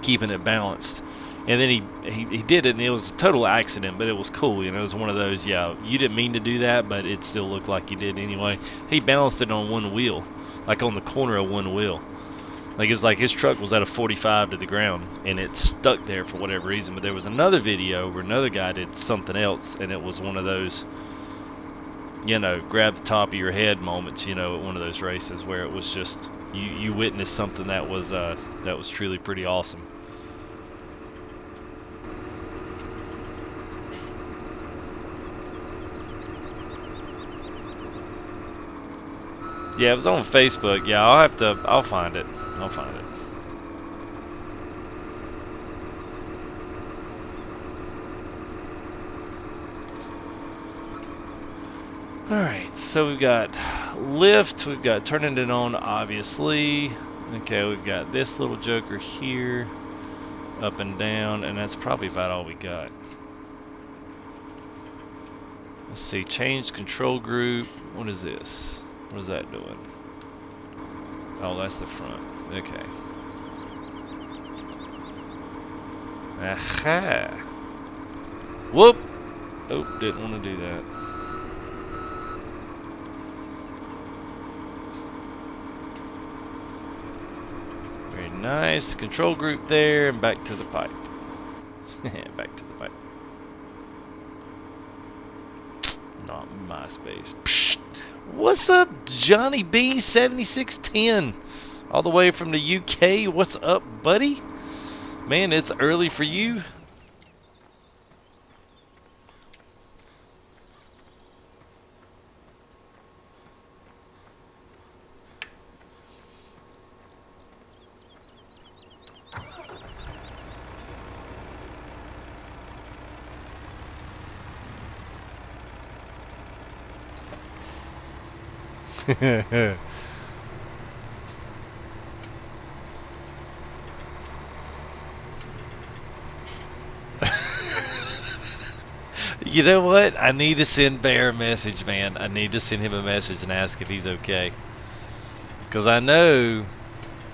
keeping it balanced. And then he did it, and it was a total accident, but it was cool. You know, it was one of those, yeah, you didn't mean to do that, but it still looked like you did anyway. He balanced it on one wheel, like on the corner of one wheel. Like it was like his truck was at a 45 to the ground and it stuck there for whatever reason. But there was another video where another guy did something else, and it was one of those, you know, grab the top of your head moments, you know, at one of those races where it was just you witnessed something that was truly pretty awesome. Yeah, it was on Facebook. Yeah, I'll find it. I'll find it. Alright, so we've got lift, we've got turning it on, obviously. Okay, we've got this little joker here, up and down, and that's probably about all we got. Let's see, change control group. What is this? What is that doing? Oh, that's the front. Okay. Aha! Whoop! Oh, didn't want to do that. Very nice. Control group there, and back to the pipe. Back to the pipe. Not MySpace. Psst. What's up, Johnny B 7610? All the way from the UK. What's up, buddy? Man, it's early for you. You know what? I need to send Bear a message, man. I need to send him a message and ask if he's okay. Because I know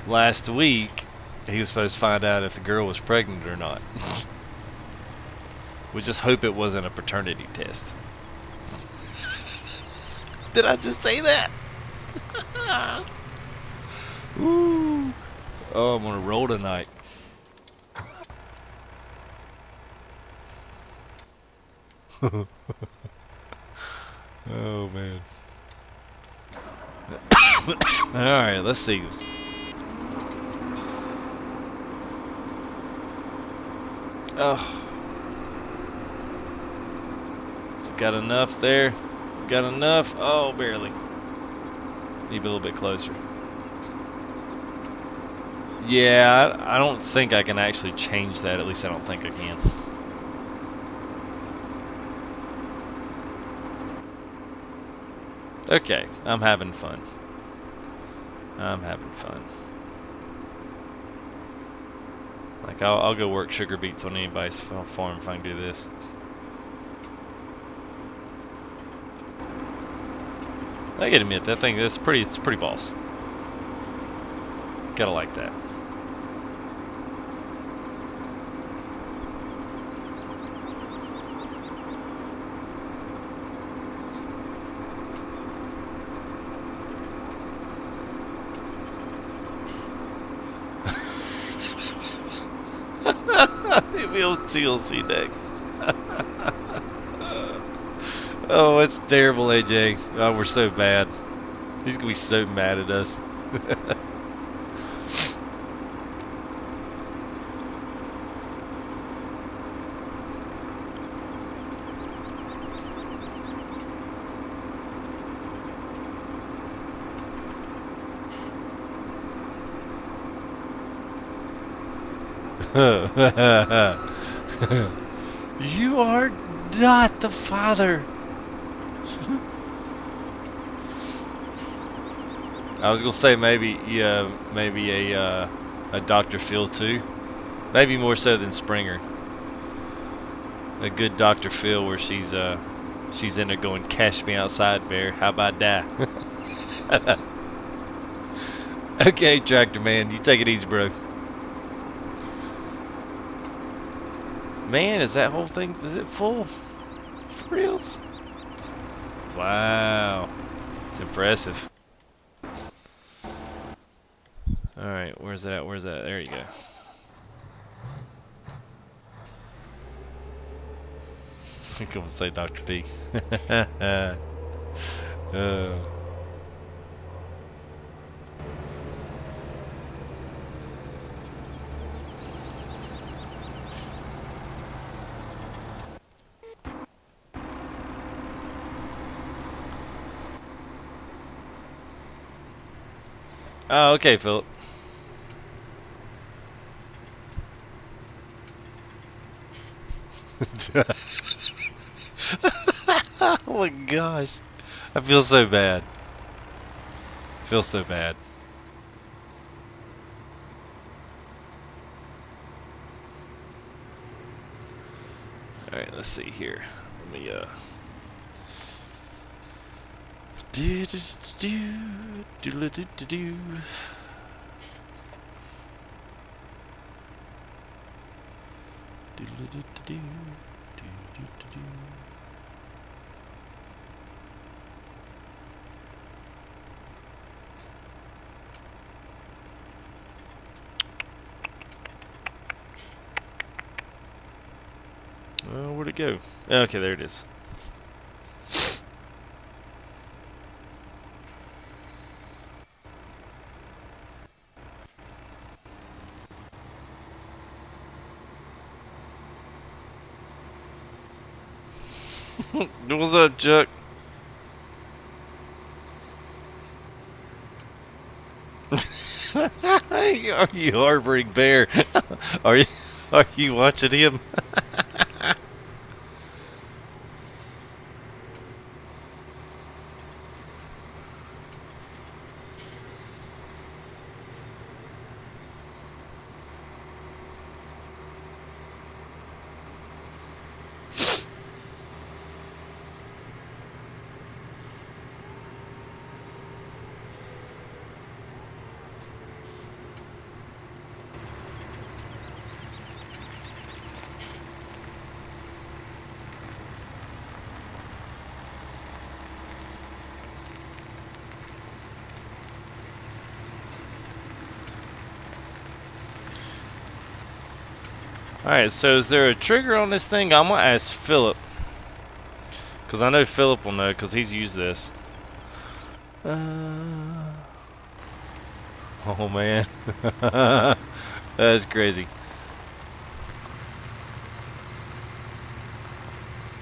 last week he was supposed to find out if the girl was pregnant or not. We just hope it wasn't a paternity test. Did I just say that? Woo. Oh, I'm gonna roll tonight. Oh man. Alright, let's see this. Oh. Has it got enough there? Got enough? Oh, barely. Need a little bit closer. Yeah, I don't think I can actually change that. At least I don't think I can. Okay, I'm having fun. I'm having fun. Like, I'll go work sugar beets on anybody's farm if I can do this. I gotta admit, that thing, it's pretty boss. Gotta like that. We'll TLC next. Oh, it's terrible, AJ. Oh, we're so bad. He's gonna be so mad at us. You are not the father. I was gonna say maybe, yeah, maybe a Dr. Phil too. Maybe more so than Springer. A good Dr. Phil where she's in there going, "Cash me outside, Bear. How about that?" Okay, Tractor Man, you take it easy, bro. Man, is that whole thing, is it full? For reals? Wow. It's impressive. Alright, where's that? Where's that? There you go. Come and say Dr. P. uh. Oh, okay, Philip. Oh my gosh. I feel so bad. I feel so bad. Alright, let's see here. Let me do do do do do do do. Do do do do do do do. Where'd it go? Okay, there it is. What's up, Chuck? Are you harboring bear? Are you? Are you watching him? Alright, so is there a trigger on this thing? I'm gonna ask Philip. Because I know Philip will know, because he's used this. Oh man. That's crazy.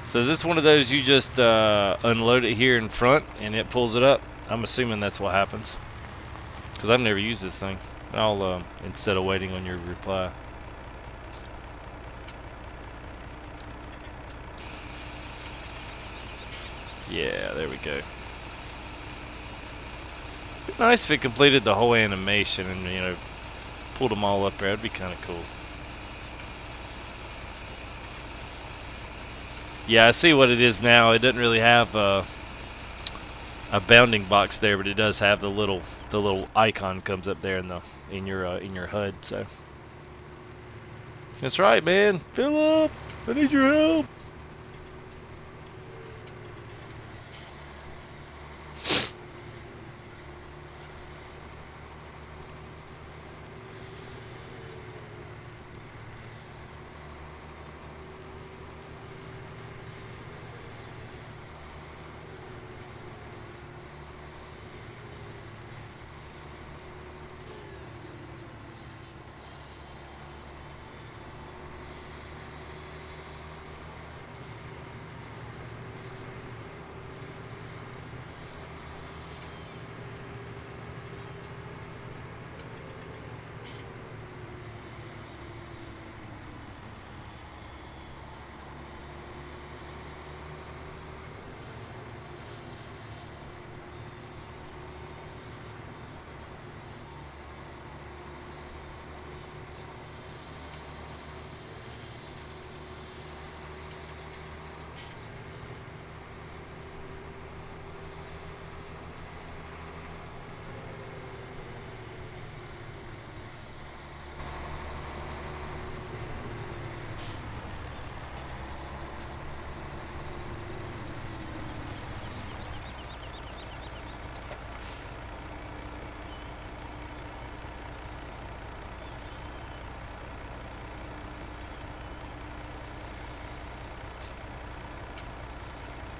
So is this one of those you just unload it here in front and it pulls it up? I'm assuming that's what happens. Because I've never used this thing. I'll, instead of waiting on your reply. Yeah, there we go. Be nice if it completed the whole animation and, you know, pulled them all up there. That'd be kind of cool. Yeah, I see what it is now. It doesn't really have a bounding box there, but it does have the little icon comes up there in your HUD. So that's right, man. Philip, I need your help.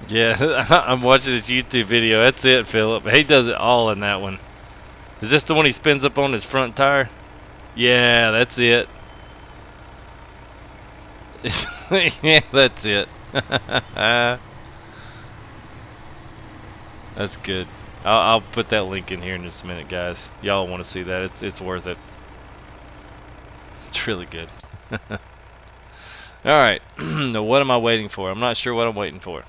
Yeah, I'm watching his YouTube video. That's it, Philip. He does it all in that one. Is this the one he spins up on his front tire? Yeah, that's it. Yeah, that's it. That's good. I'll put that link in here in just a minute, guys. Y'all want to see that? It's worth it. It's really good. All right. Now, what am I waiting for? I'm not sure what I'm waiting for.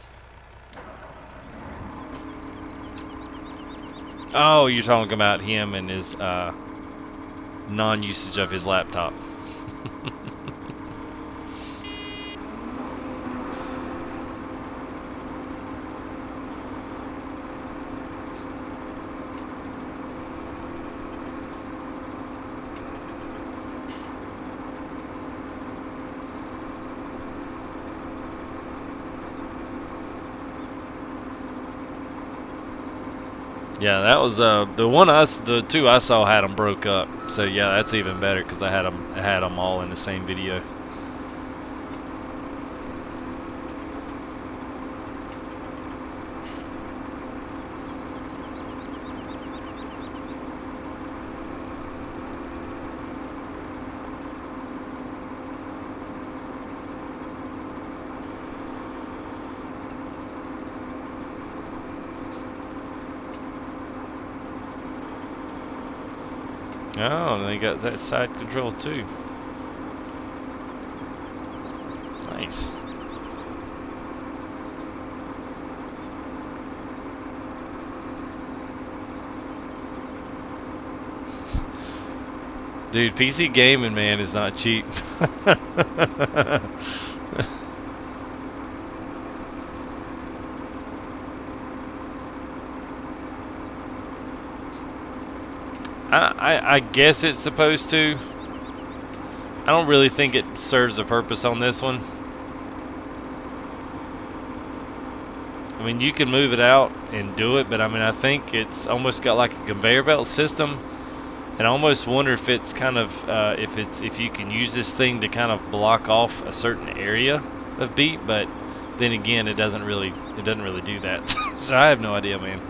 Oh, you're talking about him and his non-usage of his laptop. Yeah, that was the two I saw had them broke up. So yeah, that's even better because I had them all in the same video. Oh, and they got that side control too. Nice. Dude, PC gaming, man, is not cheap. I guess it's supposed to. I don't really think it serves a purpose on this one. I mean, you can move it out and do it, but I mean, I think it's almost got like a conveyor belt system. And I almost wonder if it's kind of if you can use this thing to kind of block off a certain area of beat, but then again, it doesn't really do that. So I have no idea, man.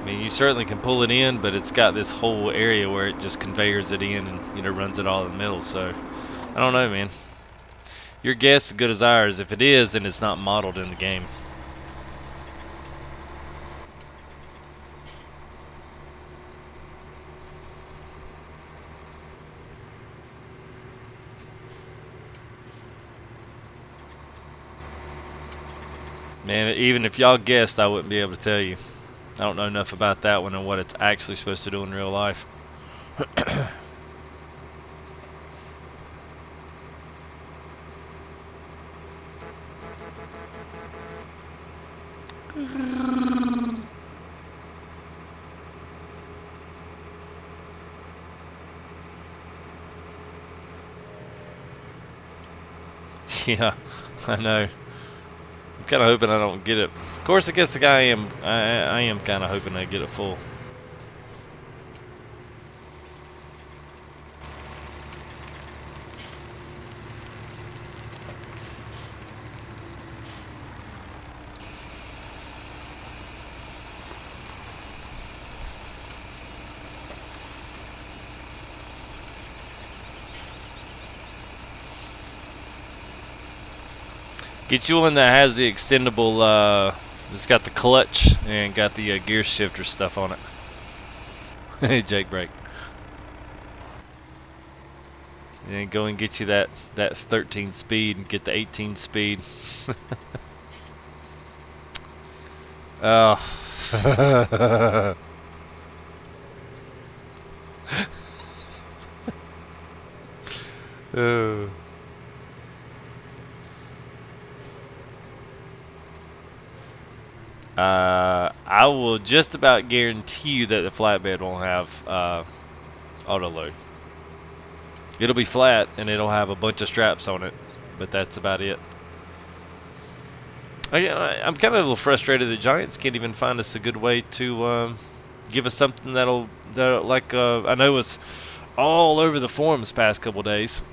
I mean, you certainly can pull it in, but it's got this whole area where it just conveyors it in and runs it all in the middle. So I don't know, man. Your guess is as good as ours. If it is, then it's not modeled in the game. Man, even if y'all guessed, I wouldn't be able to tell you. I don't know enough about that one and what it's actually supposed to do in real life. Yeah, I know. I'm kind of hoping I don't get it. Of course, I guess the guy I am kind of hoping I get it full. Get you one that has the extendable, it's got the clutch and got the gear shifter stuff on it. Hey, Jake Break. And go and get you that 13 speed and get the 18 speed. Oh. Oh. I will just about guarantee you that the flatbed won't have auto load. It'll be flat and it'll have a bunch of straps on it, but that's about it. I'm kind of a little frustrated that Giants can't even find us a good way to give us something that'll like I know it's all over the forums past couple days.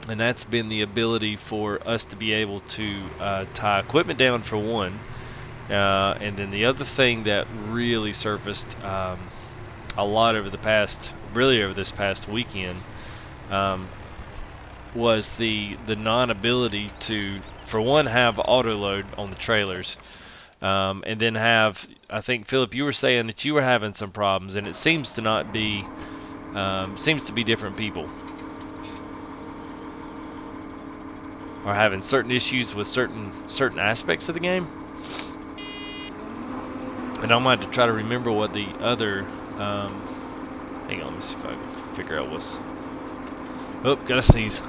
and that's been the ability for us to be able to tie equipment down for one. And then the other thing that really surfaced a lot over over this past weekend, was the non-ability to, for one, have auto load on the trailers, and then have, I think Philip, you were saying that you were having some problems, and it seems to not be, seems to be different people are having certain issues with certain aspects of the game. And I'm going to try to remember what the other. Hang on, let me see if I can figure out what's. Oh, gotta sneeze.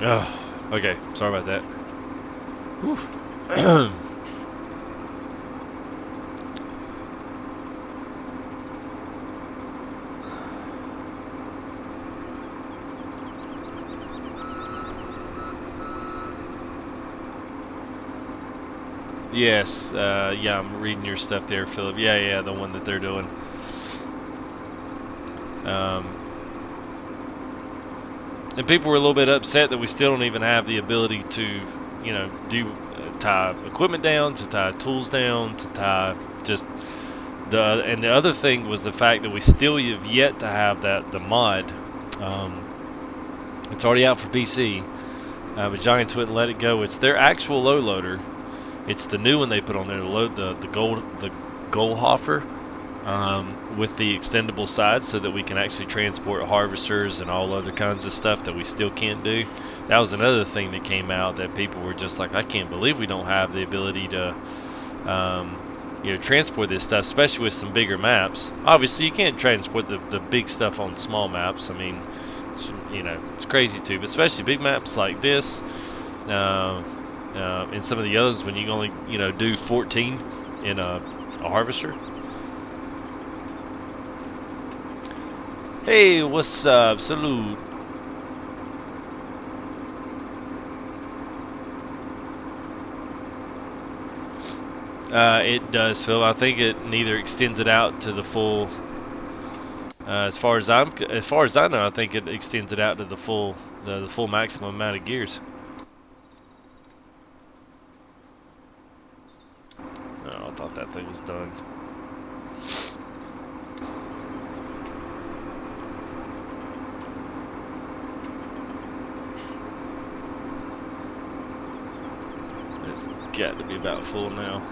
Oh, okay. Sorry about that. Whew. Yes, yeah, I'm reading your stuff there, Philip. Yeah, the one that they're doing. And people were a little bit upset that we still don't even have the ability to, do tie equipment down, to tie tools down, to tie just and the other thing was the fact that we still have yet to have the mod. It's already out for PC, but Giants wouldn't let it go. It's their actual low loader. It's the new one they put on there to load the Goldhofer, with the extendable side, so that we can actually transport harvesters and all other kinds of stuff that we still can't do. That was another thing that came out that people were just like, I can't believe we don't have the ability to transport this stuff, especially with some bigger maps. Obviously you can't transport the big stuff on small maps. I mean, it's crazy too, but especially big maps like this, and some of the others when you can only do 14 in a harvester. Hey, what's up? Salute. It does, Phil. I think it neither extends it out to the full. As far as I know, I think it extends it out to the full maximum amount of gears. Oh, I thought that thing was done. It's got to be about full now.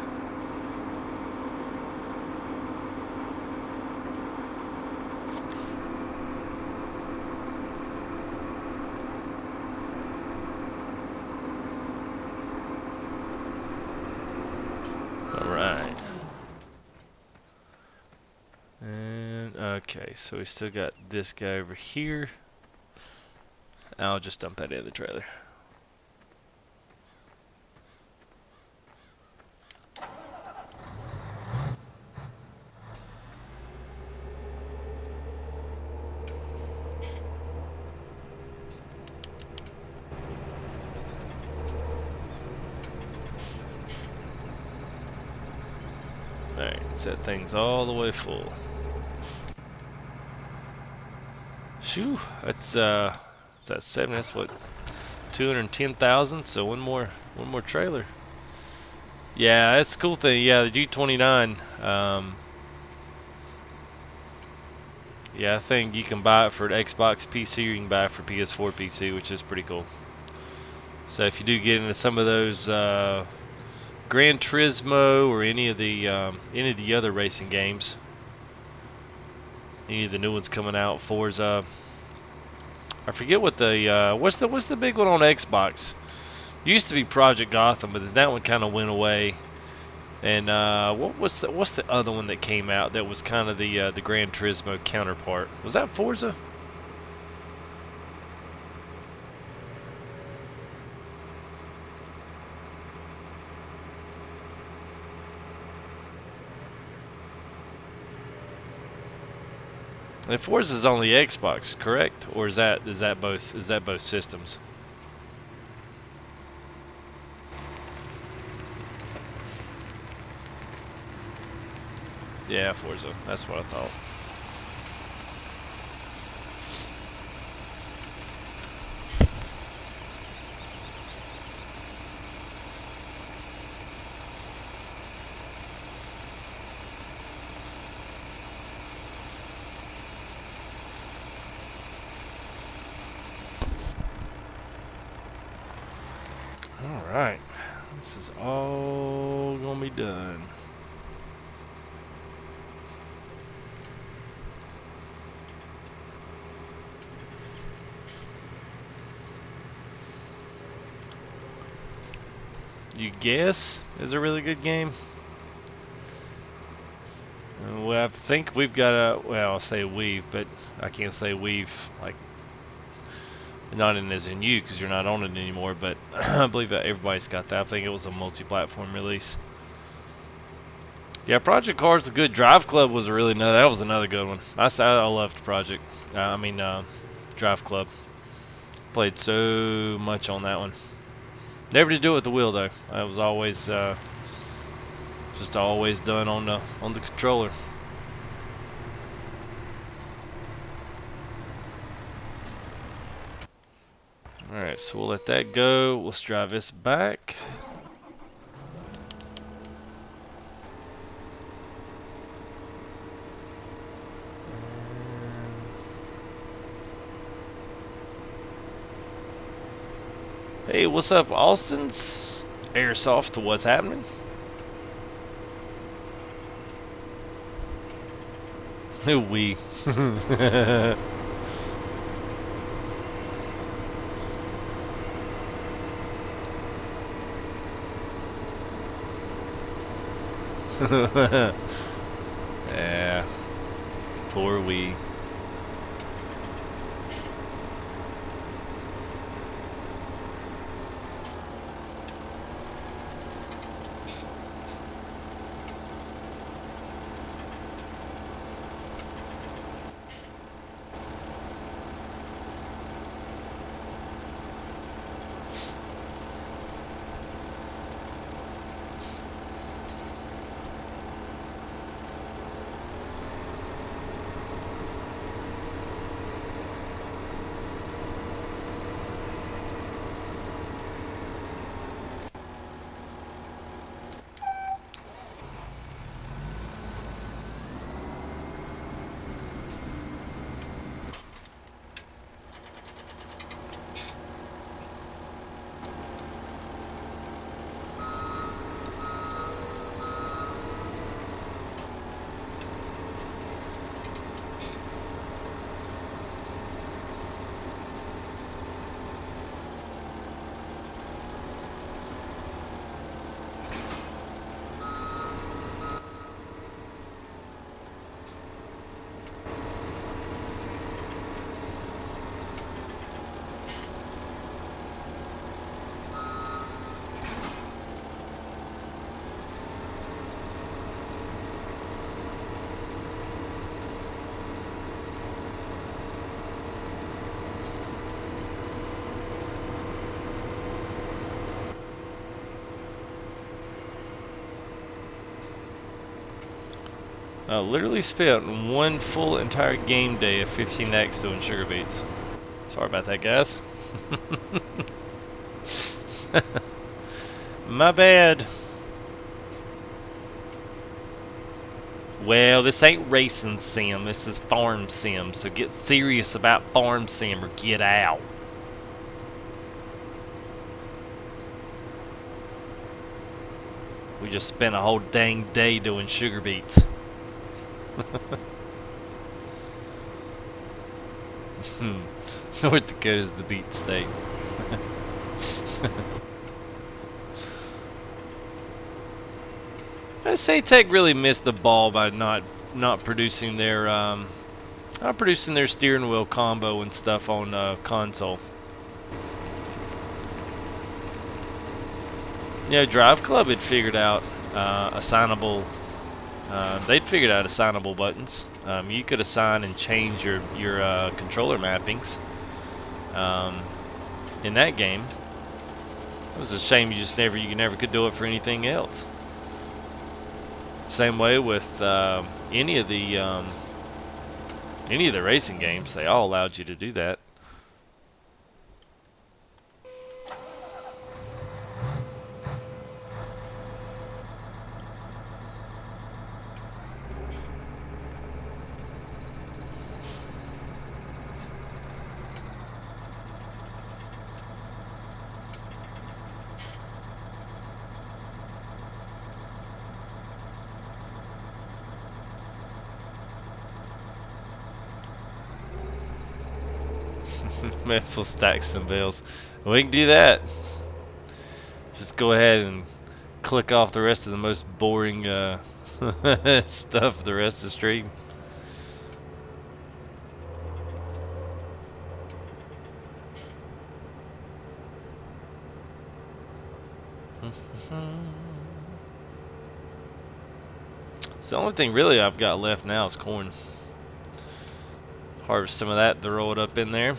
Alright. And okay, so we still got this guy over here. I'll just dump that in the trailer. Alright, set things all the way full. Shoo, that's that's 7, that's what, 210,000, so one more trailer. Yeah, that's a cool thing. Yeah, the G29, yeah, I think you can buy it for Xbox PC, or you can buy it for PS4 PC, which is pretty cool. So if you do get into some of those Gran Turismo or any of the other racing games, any of the new ones coming out, Forza, I forget what the what's the big one on Xbox? Used to be Project Gotham, but then that one kind of went away. And what's the other one that came out that was kind of the Gran Turismo counterpart? Was that Forza? And Forza is only Xbox, correct? Or is that both systems? Yeah, Forza. That's what I thought. All right, this is all gonna be done. You guess is a really good game. Well, I think we've got a. Well, I'll say we've, but I can't say we've like not in as in you because you're not on it anymore. But I believe that everybody's got that. I think it was a multi-platform release. Yeah, Project Cars, the good. Drive Club was really no. That was another good one. I loved Project. Drive Club. Played so much on that one. Never to do it with the wheel though. I was always just always done on the controller. All right, so we'll let that go. Let's drive this back. Hey, what's up, Austin's Airsoft? What's happening? We. Yeah, poor we. I literally spent one full entire game day of 15X doing sugar beets. Sorry about that, guys. My bad. Well, this ain't racing sim, this is farm sim, so get serious about farm sim or get out. We just spent a whole dang day doing sugar beets. North Dakota is the beet state. I say Tech really missed the ball by not producing their steering wheel combo and stuff on console. Yeah, Drive Club had figured out assignable They'd figured out assignable buttons. You could assign and change your controller mappings in that game. It was a shame you never could do it for anything else. Same way with any of the racing games, they all allowed you to do that. May as well stack some bills. We can do that. Just go ahead and click off the rest of the most boring stuff the rest of the stream. So the only thing really I've got left now is corn. Harvest some of that, throw it up in there.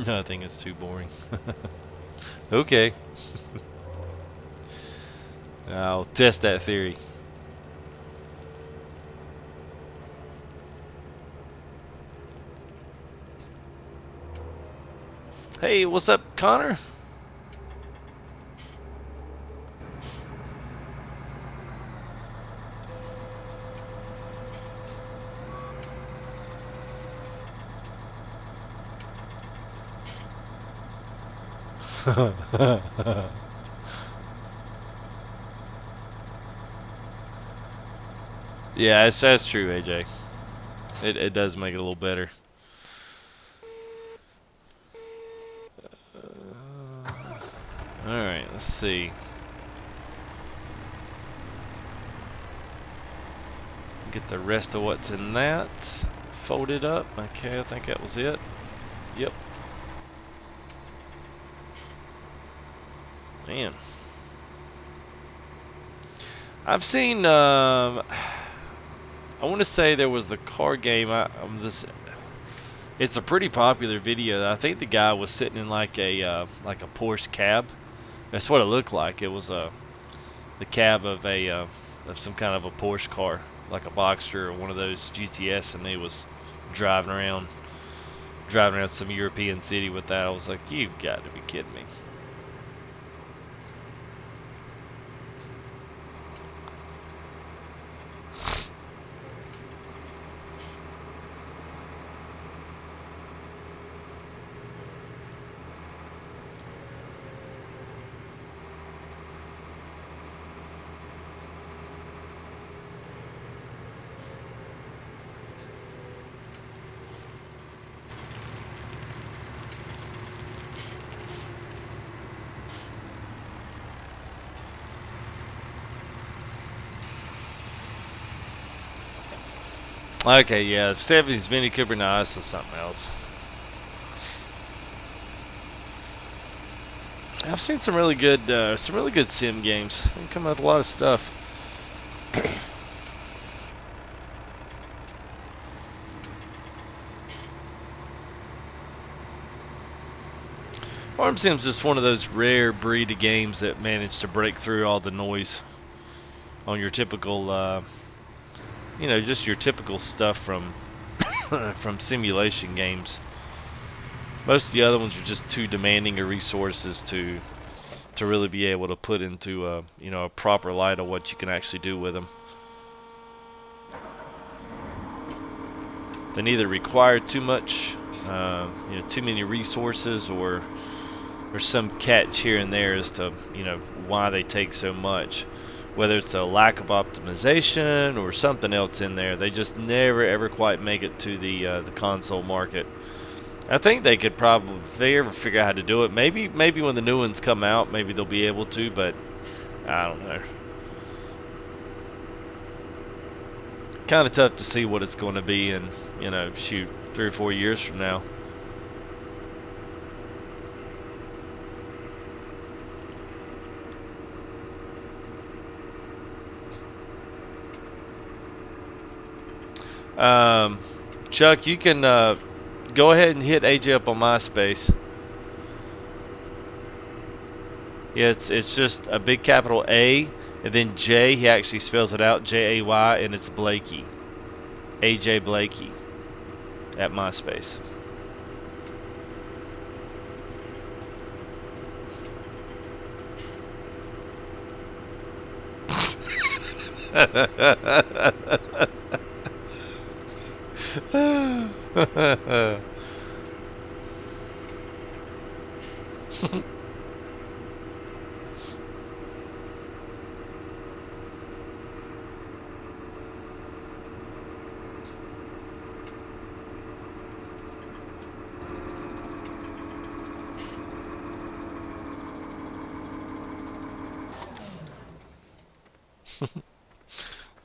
Nothing is too boring. Okay. I'll test that theory. Hey, what's up, Connor? Yeah, that's true, AJ. It does make it a little better. Alright, let's see. Get the rest of what's in that folded up. Okay, I think that was it. Yep. Man. I've seen, I want to say there was the car game. It's a pretty popular video. I think the guy was sitting in like a Porsche cab. That's what it looked like. It was the cab of some kind of a Porsche car, like a Boxster or one of those GTS, and he was driving around some European city with that. I was like, you got to be kidding me. Okay, yeah, 70s Mini Cooper, no, this is something else. I've seen some really good sim games. They come out with a lot of stuff. Farm Sim's just one of those rare breed of games that manage to break through all the noise on your typical, just your typical stuff from from simulation games. Most of the other ones are just too demanding of resources to really be able to put into a proper light of what you can actually do with them. They neither require too much, too many resources, or there's some catch here and there as to why they take so much. Whether it's a lack of optimization or something else in there, they just never ever quite make it to the console market. I think they could probably, if they ever figure out how to do it, maybe when the new ones come out, maybe they'll be able to, but I don't know. kind of tough to see what it's going to be in, you know, shoot, 3 or 4 years from now. Chuck, you can go ahead and hit AJ up on MySpace. Yeah, it's just a big capital A, and then J, he actually spells it out, Jay, and it's Blakey. AJ Blakey at MySpace.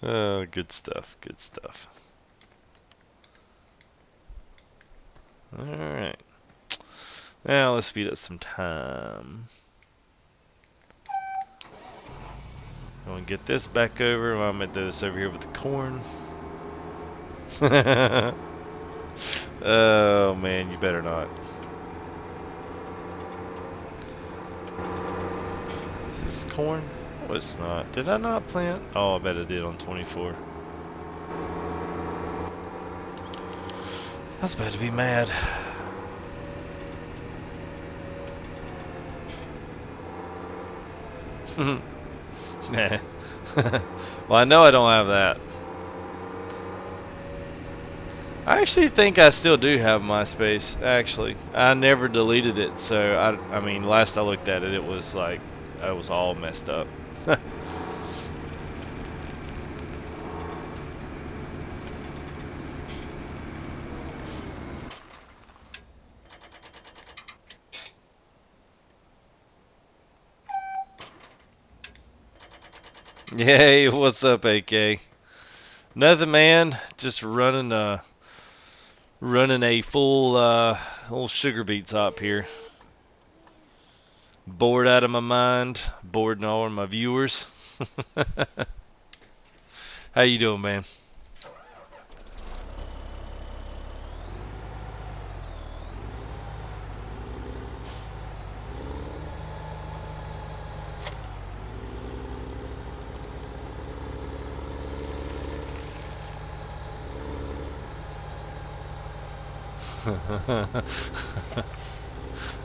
Oh, good stuff, good stuff. Alright. Now let's speed up some time. I'm gonna get this back over. I'm gonna do this over here with the corn. Oh man, you better not. Is this corn? Oh, it's not. Did I not plant? Oh, I bet I did on 24. I was about to be mad. Nah. Well, I know I don't have that. I actually think I still do have MySpace. Actually, I never deleted it, so I mean, last I looked at it, it was like it was all messed up. Yay! What's up, AK? Nothing, man. Just running a full little sugar beet top here. Bored out of my mind. Bored all of my viewers. How you doing, man?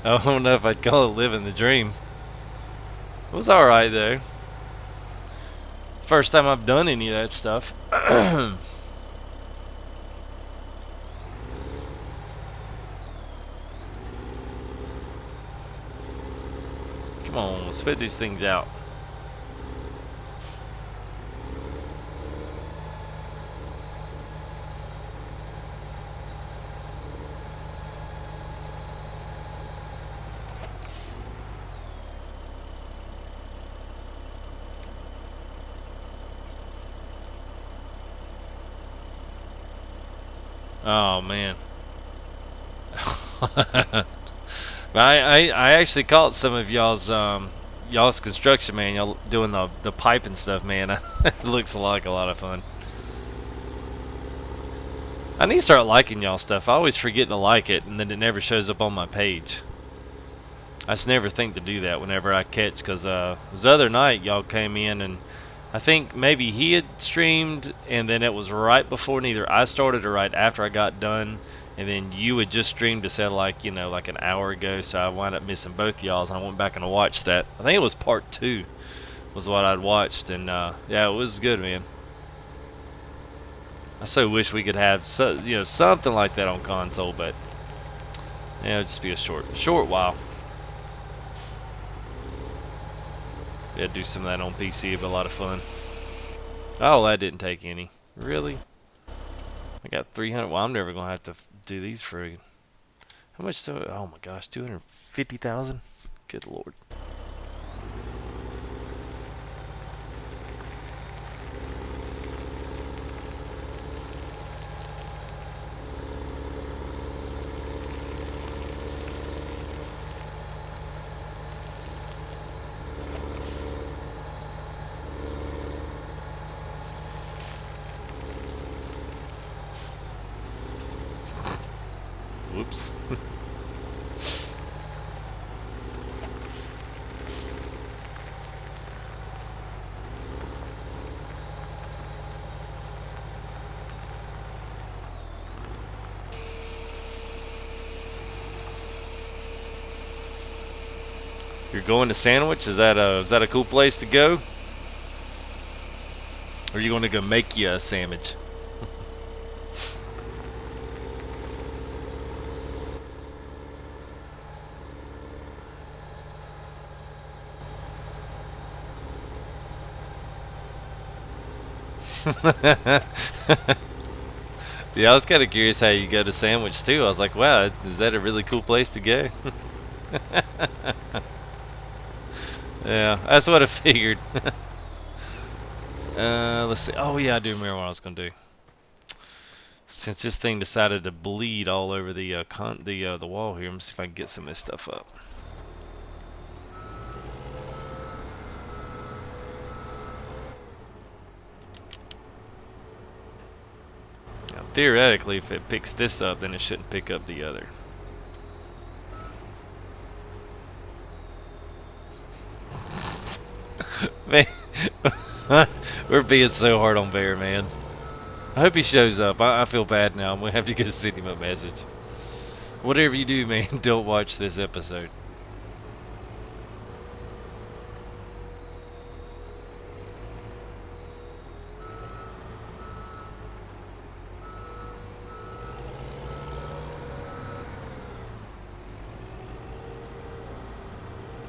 I don't know if I'd call it living the dream. It was alright though. First time I've done any of that stuff. Come on, let's fit these things out. Oh man. I actually caught some of y'all's construction, man. Y'all doing the pipe and stuff, man. It looks like a lot of fun. I need to start liking y'all stuff. I always forget to like it, and then it never shows up on my page. I just never think to do that whenever I catch, because it was the other night y'all came in, and I think maybe he had streamed, and then it was right before neither I started or right after I got done, and then you had just streamed to say like, you know, like an hour ago, so I wound up missing both y'all's, and I went back and watched that. I think it was part 2 was what I'd watched, and yeah, it was good, man. I so wish we could have something like that on console, but yeah, it'd just be a short while. Yeah, do some of that on PC. It'd be a lot of fun. Oh, that didn't take any. Really? I got 300. Well, I'm never gonna have to do these for. How much? Oh my gosh, 250,000. Good lord. You're going to Sandwich? Is that a cool place to go? Or are you going to go make you a sandwich? Yeah, I was kind of curious how you go to Sandwich too. I was like, wow, is that a really cool place to go? Yeah, that's what I figured. Let's see. Oh yeah, I do remember what I was gonna do. Since this thing decided to bleed all over the the wall here, let me see if I can get some of this stuff up. Now, theoretically, if it picks this up, then it shouldn't pick up the other. Man, we're being so hard on Bear, man. I hope he shows up. I feel bad now. I'm gonna have to go send him a message. Whatever you do, man, don't watch this episode.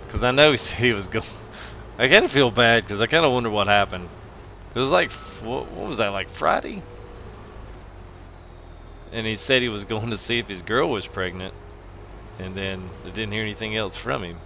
Because I know he said he was going. I kind of feel bad because I kind of wonder what happened. It was like, what was that, like Friday? And he said he was going to see if his girl was pregnant. And then I didn't hear anything else from him.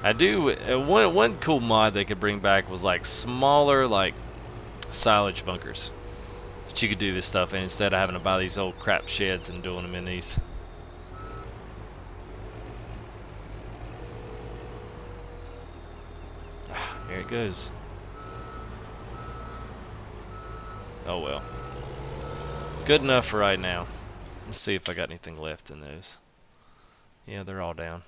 I do. One cool mod they could bring back was like smaller, like silage bunkers that you could do this stuff in instead of having to buy these old crap sheds and doing them in these. There it goes. Oh well. Good enough for right now. Let's see if I got anything left in those. Yeah, they're all down.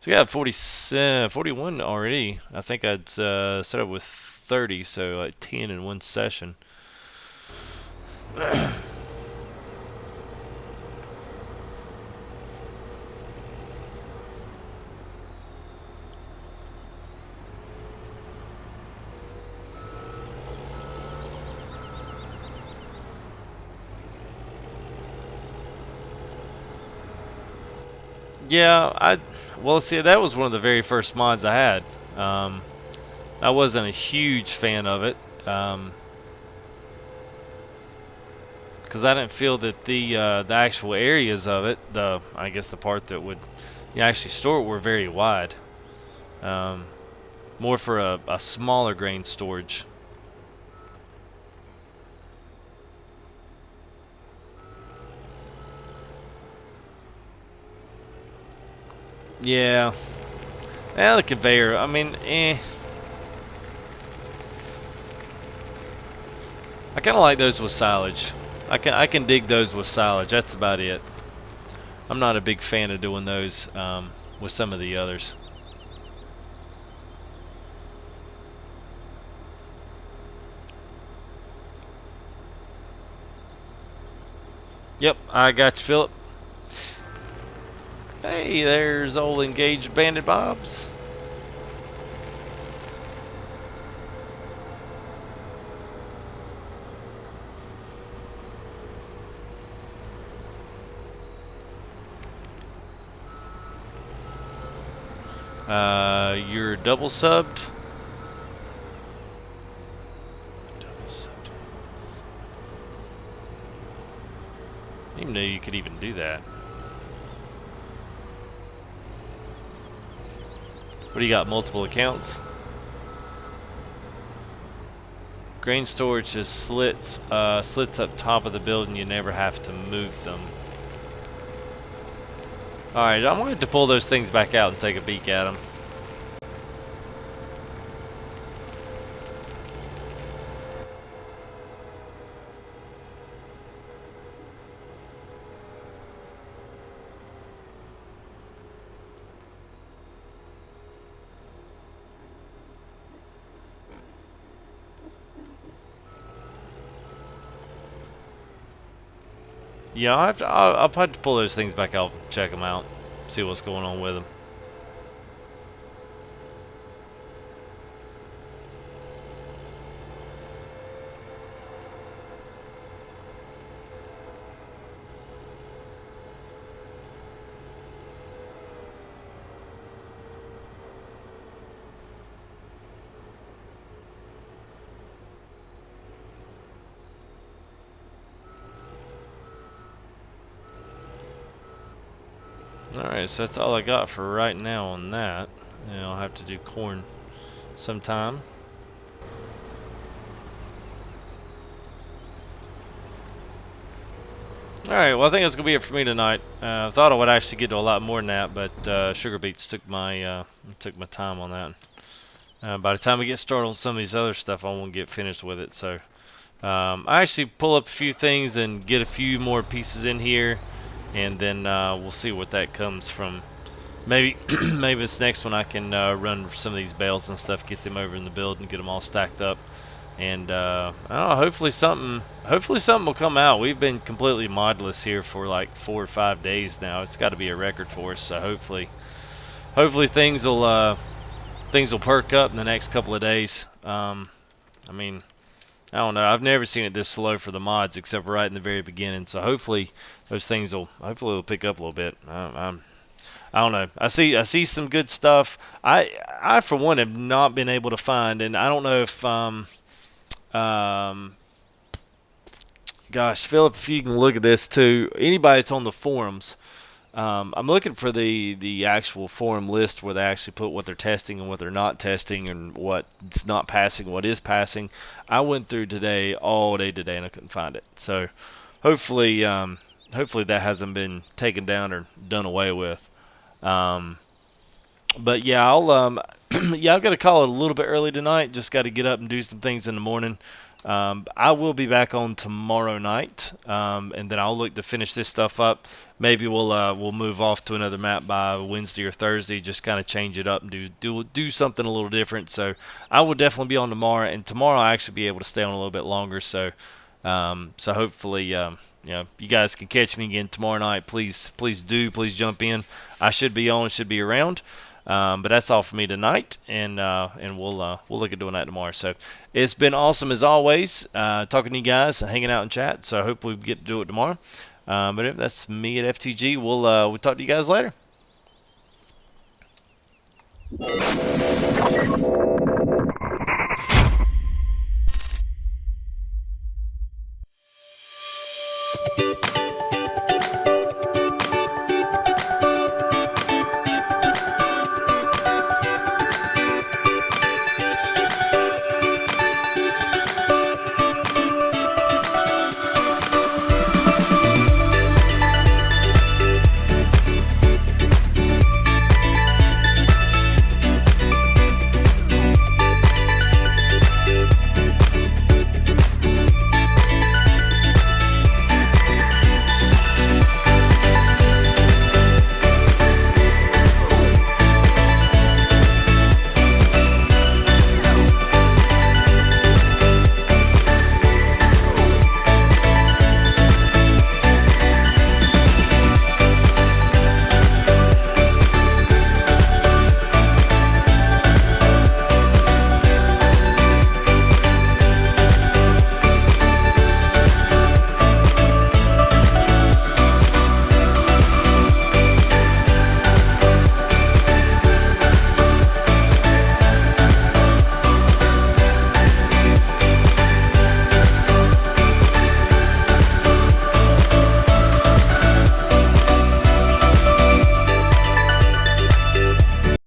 So we got 41 already. I think I'd set up with 30, so like 10 in one session. Yeah, well, see, that was one of the very first mods I had. I wasn't a huge fan of it because I didn't feel that the actual areas of it, I guess the part that would you actually store it, were very wide. More for a smaller grain storage. Yeah. Yeah, the conveyor. I mean, I kind of like those with silage. I can dig those with silage. That's about it. I'm not a big fan of doing those with some of the others. Yep, I got you, Philip. Hey, there's old engaged Bandit Bobs. You're double subbed. Double subbed. I didn't even know you could even do that. What do you got? Multiple accounts? Grain storage just slits up top of the building. You never have to move them. Alright, I wanted to pull those things back out and take a peek at them. Yeah, I'll probably have to pull those things back out, check them out, see what's going on with them. Alright, so that's all I got for right now on that. I'll have to do corn sometime. Alright, well I think that's going to be it for me tonight. I thought I would actually get to a lot more than that, but sugar beets took my time on that. By the time we get started on some of these other stuff, I won't get finished with it. So I actually pull up a few things and get a few more pieces in here, and then we'll see what that comes from. Maybe maybe this next one I can run some of these bales and stuff, get them over in the build and get them all stacked up. And I don't know, hopefully something will come out. We've been completely modless here for like 4 or 5 days now. It's got to be a record for us. So hopefully things will perk up in the next couple of days. I mean, I don't know. I've never seen it this slow for the mods, except right in the very beginning. So hopefully those things will pick up a little bit. I don't know. I see some good stuff. I for one have not been able to find, and I don't know if gosh, Philip, if you can look at this too. Anybody that's on the forums, I'm looking for the actual forum list where they actually put what they're testing and what they're not testing and what's not passing, what is passing. I went through today all day today and I couldn't find it. So hopefully that hasn't been taken down or done away with. But yeah, I've got to call it a little bit early tonight. Just got to get up and do some things in the morning. I will be back on tomorrow night, and then I'll look to finish this stuff up. Maybe we'll move off to another map by Wednesday or Thursday. Just kind of change it up and do something a little different. So I will definitely be on tomorrow, and tomorrow I'll actually be able to stay on a little bit longer. So hopefully you guys can catch me again tomorrow night. Please please jump in. I should be on, should be around. But that's all for me tonight, and we'll look at doing that tomorrow. So it's been awesome as always, talking to you guys and hanging out in chat. So hopefully we get to do it tomorrow. But if that's me at FTG, we'll talk to you guys later.